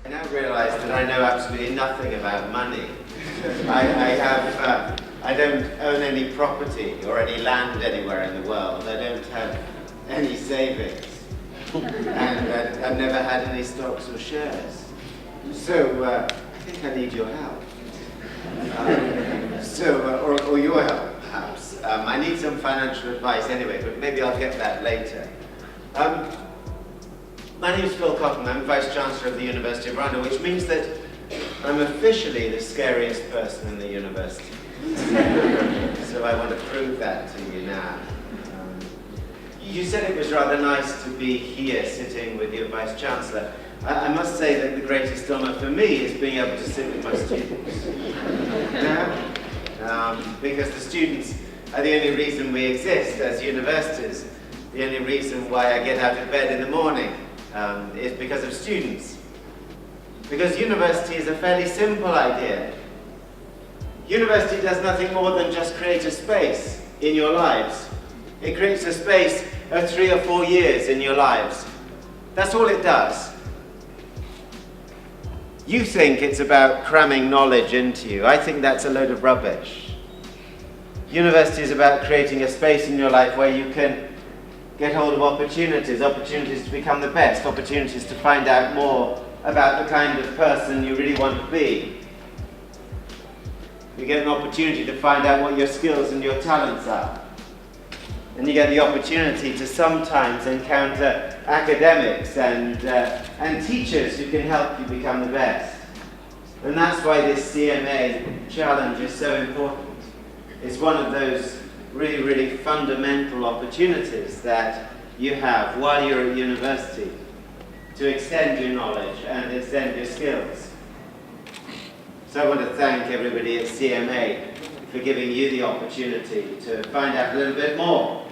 I now realize that I know absolutely nothing about money. I don't own any property or any land anywhere in the world. I don't have any savings. And I've never had any stocks or shares. So I think I need your help. Or your help, perhaps. I need some financial advice anyway, but maybe I'll get that later. My name is Phil Cotton. I'm Vice Chancellor of the University of Rwanda, which means that I'm officially the scariest person in the university. So I want to prove that to you now. You said it was rather nice to be here sitting with your Vice Chancellor. I must say that the greatest honor for me is being able to sit with my students. Because the students are the only reason we exist as universities. The only reason why I get out of bed in the morning is because of students. Because university is a fairly simple idea. University does nothing more than just create a space in your lives. It creates a space of 3 or 4 years in your lives. That's all it does. You think it's about cramming knowledge into you. I think that's a load of rubbish. University is about creating a space in your life where you can get hold of opportunities to become the best, opportunities to find out more about the kind of person you really want to be. You get an opportunity to find out what your skills and your talents are. And you get the opportunity to sometimes encounter academics and teachers who can help you become the best. And that's why this CMA challenge is so important. It's one of those really, really fundamental opportunities that you have while you're at university to extend your knowledge and extend your skills. So I want to thank everybody at CMA for giving you the opportunity to find out a little bit more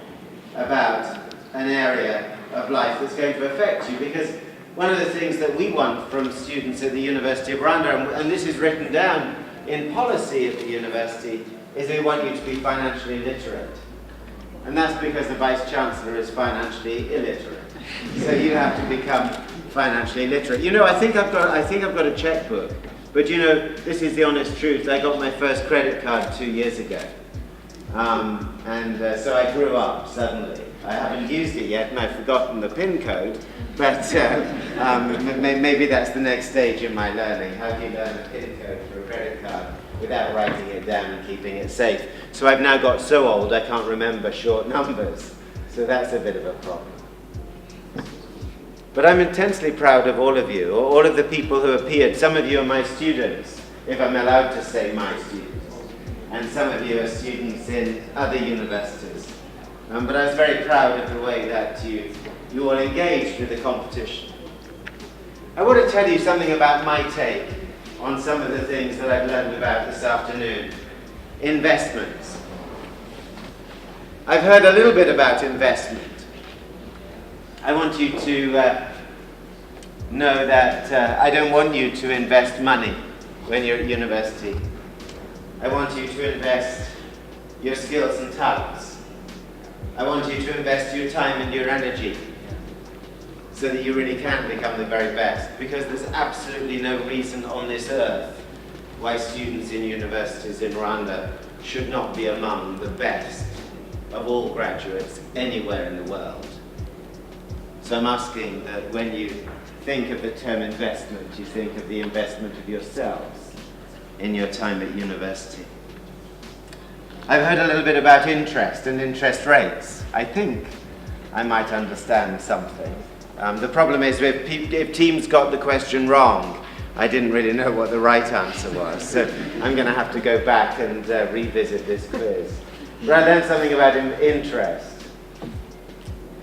about an area of life that's going to affect you, because one of the things that we want from students at the University of Rwanda, and this is written down in policy at the university, is we want you to be financially literate. And that's because the Vice Chancellor is financially illiterate. So you have to become financially literate. You know, I think I've got a checkbook, but you know, this is the honest truth. I got my first credit card 2 years ago. So I grew up suddenly. I haven't used it yet, and I've forgotten the PIN code, but maybe that's the next stage in my learning. How do you learn a PIN code for a credit card without writing it down and keeping it safe? So I've now got so old I can't remember short numbers. So that's a bit of a problem. But I'm intensely proud of all of you, all of the people who appeared. Some of you are my students, if I'm allowed to say my students. And some of you are students in other universities. But I was very proud of the way that you all engaged with the competition. I want to tell you something about my take on some of the things that I've learned about this afternoon. Investments. I've heard a little bit about investment. I want you to know that I don't want you to invest money when you're at university. I want you to invest your skills and talents. I want you to invest your time and your energy so that you really can become the very best, because there's absolutely no reason on this earth why students in universities in Rwanda should not be among the best of all graduates anywhere in the world. So I'm asking that when you think of the term investment, you think of the investment of yourselves in your time at university. I've heard a little bit about interest and interest rates. I think I might understand something. The problem is if teams got the question wrong, I didn't really know what the right answer was. So I'm going to have to go back and revisit this quiz. But I learned something about interest.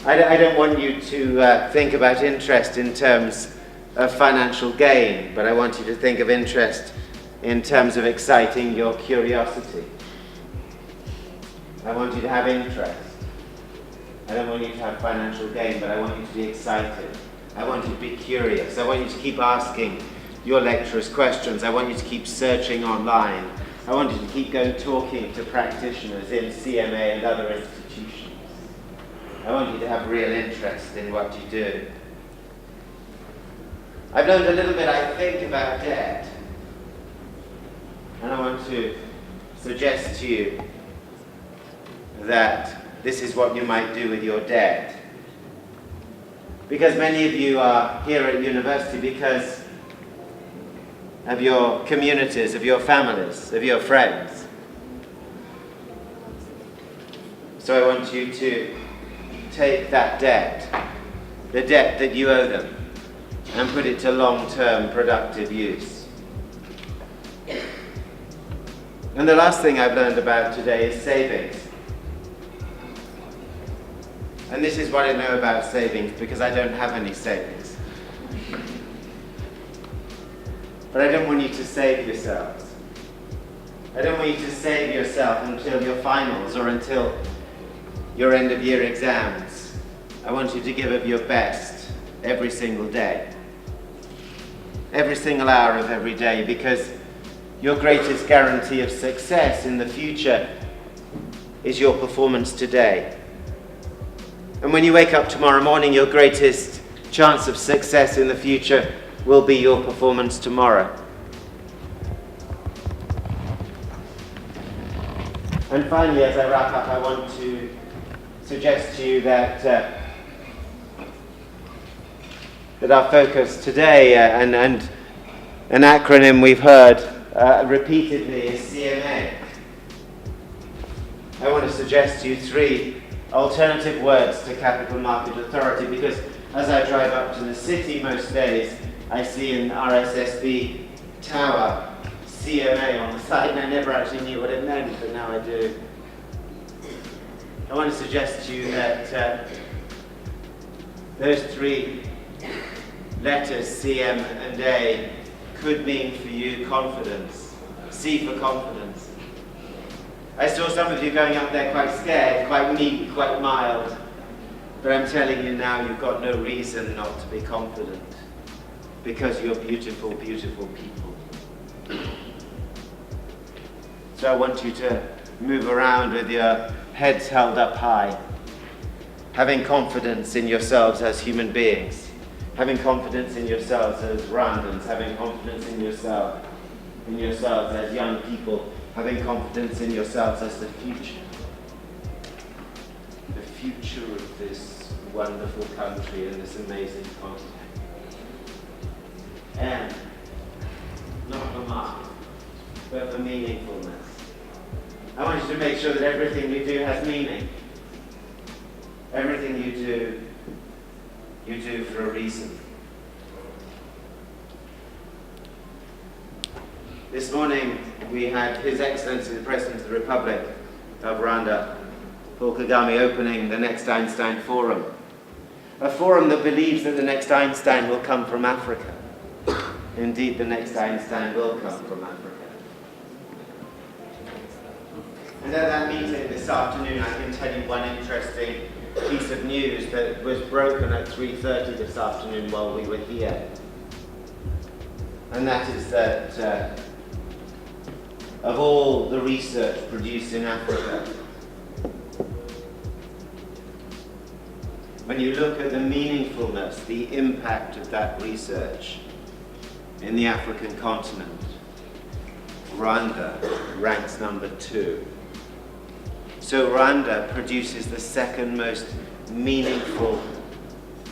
I don't want you to think about interest in terms of financial gain, but I want you to think of interest in terms of exciting your curiosity. I want you to have interest. I don't want you to have financial gain, but I want you to be excited. I want you to be curious. I want you to keep asking your lecturers questions. I want you to keep searching online. I want you to keep going talking to practitioners in CMA and other institutions. I want you to have real interest in what you do. I've learned a little bit, I think, about debt. And I want to suggest to you that this is what you might do with your debt. Because many of you are here at university because of your communities, of your families, of your friends. So I want you to take that debt, the debt that you owe them, and put it to long-term productive use. And the last thing I've learned about today is savings. And this is what I know about savings, because I don't have any savings. But I don't want you to save yourselves. I don't want you to save yourself until your finals or until your end of year exams. I want you to give of your best every single day. Every single hour of every day, because your greatest guarantee of success in the future is your performance today. And when you wake up tomorrow morning, your greatest chance of success in the future will be your performance tomorrow. And finally, as I wrap up, I want to suggest to you that our focus today, and an acronym we've heard repeatedly, is CMA. I want to suggest to you 3 alternative words to capital market authority, because as I drive up to the city most days, I see an RSSB tower, CMA, on the side, and I never actually knew what it meant, but now I do. I want to suggest to you that those 3 letters, CM and A, could mean for you confidence. C for confidence. I saw some of you going up there quite scared, quite meek, quite mild. But I'm telling you now, you've got no reason not to be confident. Because you're beautiful, beautiful people. So I want you to move around with your heads held up high. Having confidence in yourselves as human beings. Having confidence in yourselves as Rwandans. Having confidence in yourselves as young people. Having confidence in yourselves as the future. The future of this wonderful country and this amazing continent. And not for mark, but for meaningfulness. I want you to make sure that everything you do has meaning. Everything you do for a reason. This morning we had His Excellency the President of the Republic of Rwanda, Paul Kagame, opening the next Einstein Forum. A forum that believes that the next Einstein will come from Africa. Indeed, the next Einstein will come from Africa. And at that meeting this afternoon, I can tell you one interesting piece of news that was broken at 3:30 this afternoon while we were here. And that is that of all the research produced in Africa, when you look at the meaningfulness, the impact of that research in the African continent, Rwanda ranks number 2. So Rwanda produces the second most meaningful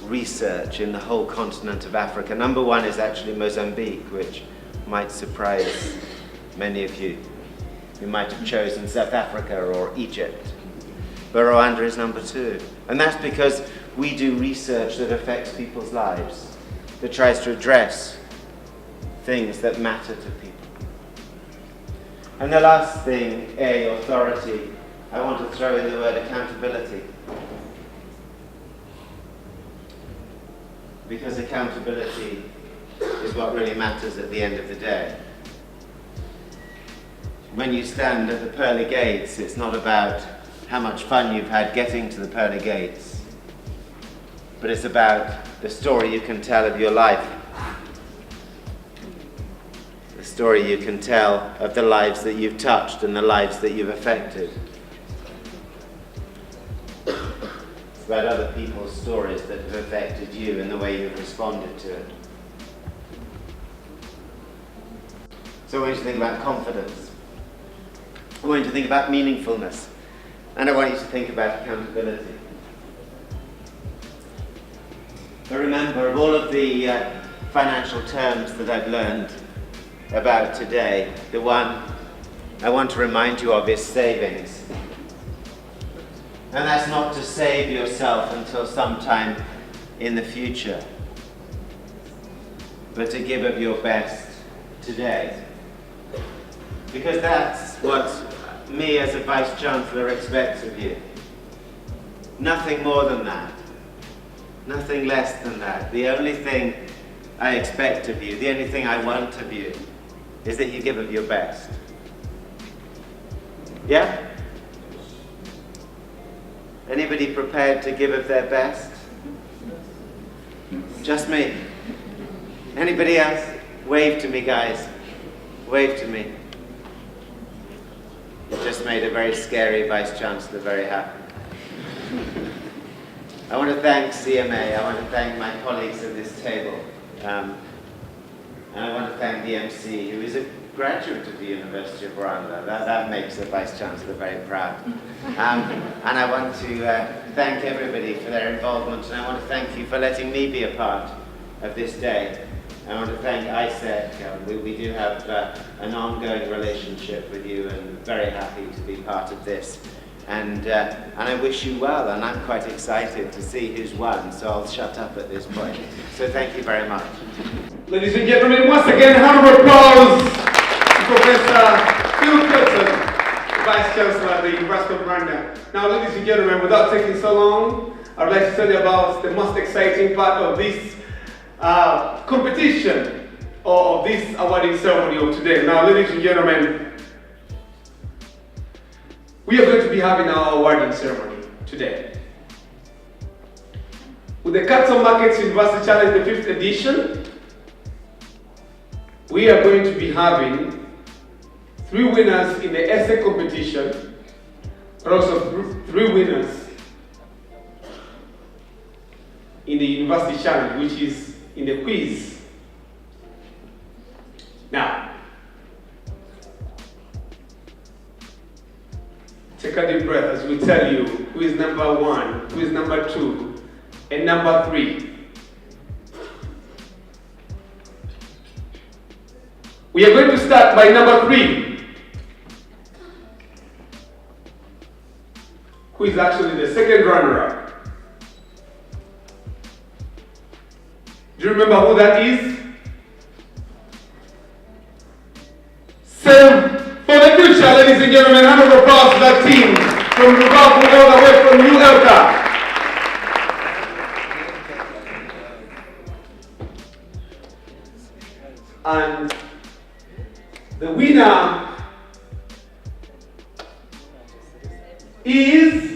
research in the whole continent of Africa. Number 1 is actually Mozambique, which might surprise many of you. You might have chosen South Africa or Egypt. But Rwanda is number 2. And that's because we do research that affects people's lives, that tries to address things that matter to people. And the last thing, A, authority, I want to throw in the word accountability. Because accountability is what really matters at the end of the day. When you stand at the pearly gates, it's not about how much fun you've had getting to the pearly gates, but it's about the story you can tell of your life. The story you can tell of the lives that you've touched and the lives that you've affected. It's about other people's stories that have affected you and the way you've responded to it. So I want you to think about confidence. I want you to think about meaningfulness. And I want you to think about accountability. But remember, of all of the financial terms that I've learned about today, the one I want to remind you of is savings. And that's not to save yourself until sometime in the future, but to give of your best today. Because that's what me as a Vice Chancellor expects of you. Nothing more than that. Nothing less than that. The only thing I expect of you, the only thing I want of you, is that you give of your best. Yeah? Anybody prepared to give of their best? Just me. Anybody else? Wave to me, guys. Wave to me. You just made a very scary Vice Chancellor very happy. I want to thank CMA, I want to thank my colleagues at this table, and I want to thank the MC, who is a graduate of the University of Rwanda. That makes the Vice Chancellor very proud. And I want to thank everybody for their involvement, and I want to thank you for letting me be a part of this day. I want to thank ICPAR. We do have an ongoing relationship with you, and very happy to be part of this. And I wish you well, and I'm quite excited to see who's won, so I'll shut up at this point. So thank you very much. Ladies and gentlemen, once again, a round of applause to Professor Phil Curtin, Vice Chancellor at the University of Rwanda. Now, ladies and gentlemen, without taking so long, I'd like to tell you about the most exciting part of this competition, or of this awarding ceremony of today. Now, ladies and gentlemen, we are going to be having our awarding ceremony today. With the Capital Markets University Challenge, the 5th edition, we are going to be having 3 winners in the essay competition, but also 3 winners in the University Challenge, which is in the quiz. Now, take a deep breath as we tell you who is number 1, who is number 2, and number 3. We are going to start by number 3, who is actually the second runner-up. Do you remember who that is? Save for the future, ladies and gentlemen. Hand of applause to that team from Rwanda all the way from ULK. And the winner is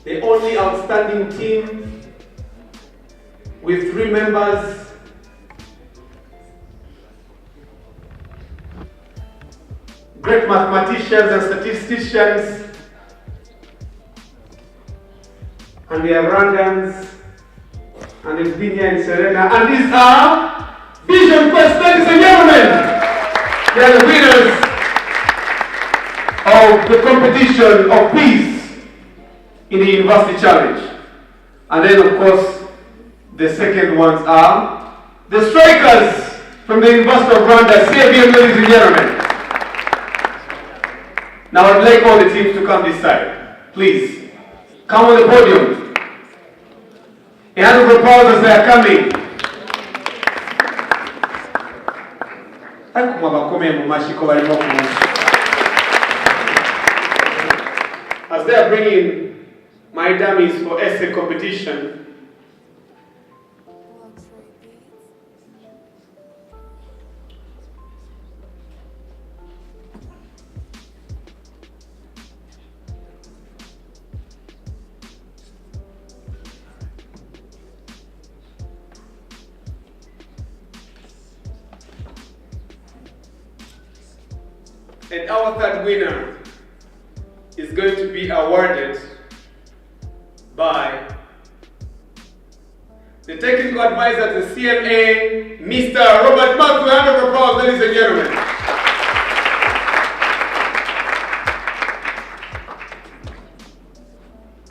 the only outstanding team with 3 members. Great mathematicians and statisticians, and they are Rwandans, and they've been here in Serena, and these are Vision Quest, ladies and gentlemen. They are the winners of the competition of peace in the University Challenge. And then, of course, the second ones are the strikers. from the University of Rwanda, CAVM, ladies and gentlemen. Now I'd like all the teams to come this side. Please, come on the podium. A hand of applause as they are coming. As they are bringing my dummies for essay competition, and our third winner is going to be awarded by the technical advisor to CMA, Mr. Robert Mark. Round of applause, ladies and gentlemen.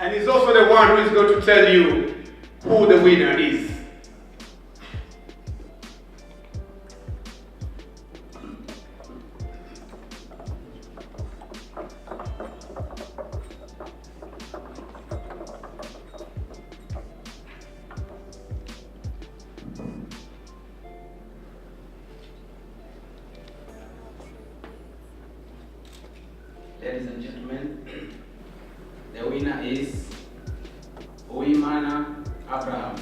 And he's also the one who is going to tell you who the winner is. Ladies and gentlemen, the winner is Uwimana Abraham.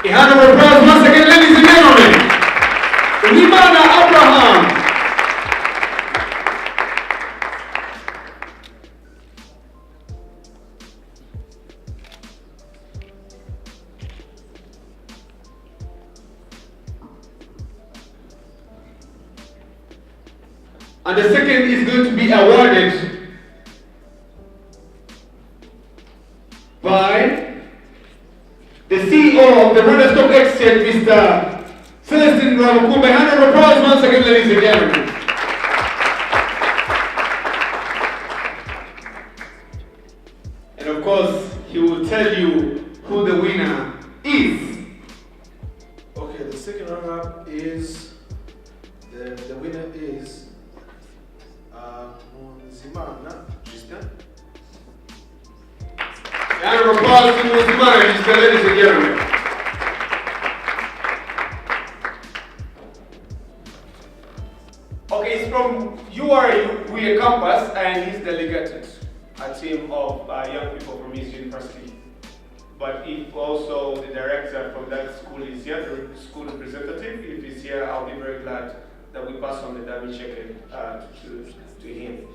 A hand of applause once again, ladies and gentlemen. Uwimana Abraham. And the second is going to be awarded by the CEO of the Rwanda Stock Exchange, Mr. Celestin Rwabukumba. A hand of applause once again, ladies and gentlemen. And of course, he will tell you who the winner is. Okay, the second runner-up is, the winner is Nkunzimana Gisenyi. A hand of applause to Nkunzimana Gisenyi, ladies and gentlemen. Okay, he's from ULK Campus and he's delegated a team of young people from his university. But if also the director from that school is here, the school representative, if he's here, I'll be very glad that we pass on the dummy check to him.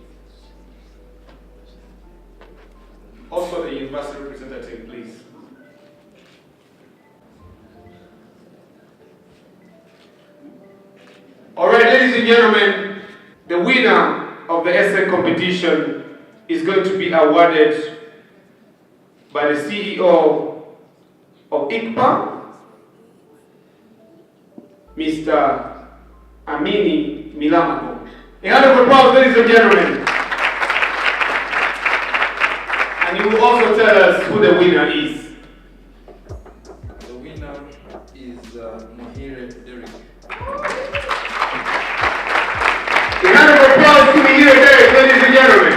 Also the university representative, please. All right, ladies and gentlemen, the winner of the essay competition is going to be awarded by the CEO of ICPAR, Mr. Amini Milamago. A hand of applause, ladies and gentlemen. And he will also tell us who the winner is. The winner is Muhire Derrick. A hand of applause to Muhire Derrick, ladies and gentlemen.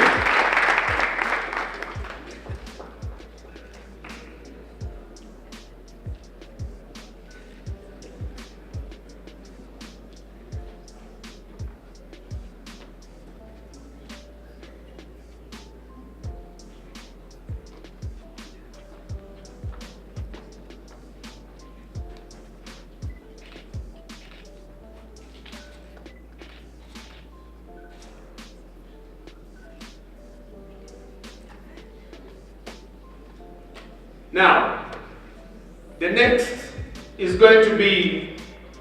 Now, the next is going to be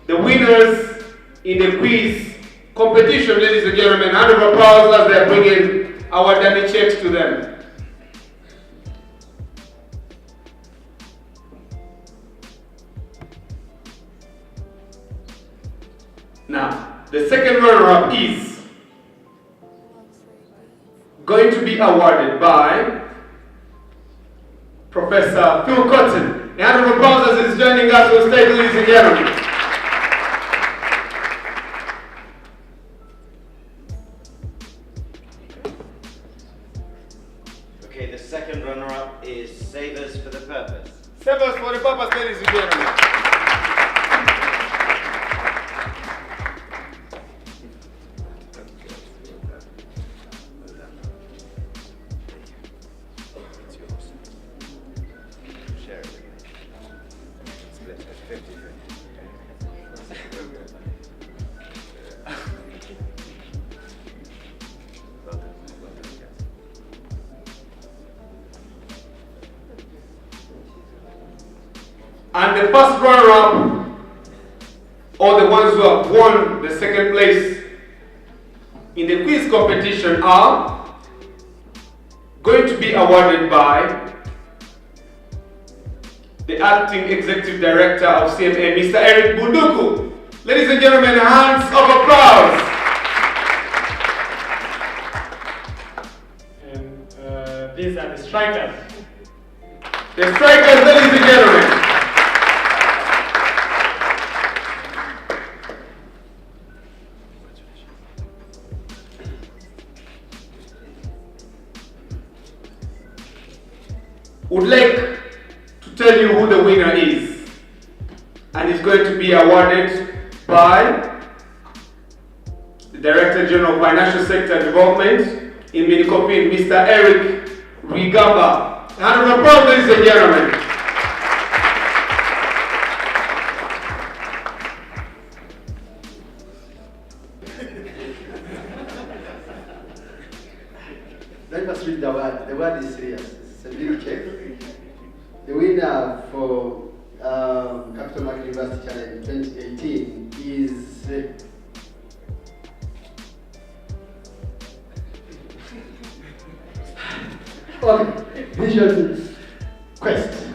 the winners in the quiz competition, ladies and gentlemen. Hand of applause as they're bringing our dummy checks to them. Now, the second runner-up is going to be awarded by Professor Professor Phil Cotton. A round of applause as he's joining us on stage, ladies and gentlemen. Okay, the second runner-up is Savers for the Purpose. Savers for the Purpose, ladies and gentlemen. And the first runner-up, or the ones who have won the second place in the quiz competition, are going to be awarded by the Acting Executive Director of CMA, Mr. Eric Bunduku. Ladies and gentlemen, hands of applause. And these are the strikers. The strikers, ladies and gentlemen. Would like to tell you who the winner is, and it's going to be awarded by the Director General of Financial Sector Development in Minikopin, Mr. Eric Rigamba. A round of applause, ladies and gentlemen. Let us read the word. The word is serious. It's a big check. The winner for Capital Market University Challenge 2018 is okay. Vision Quest.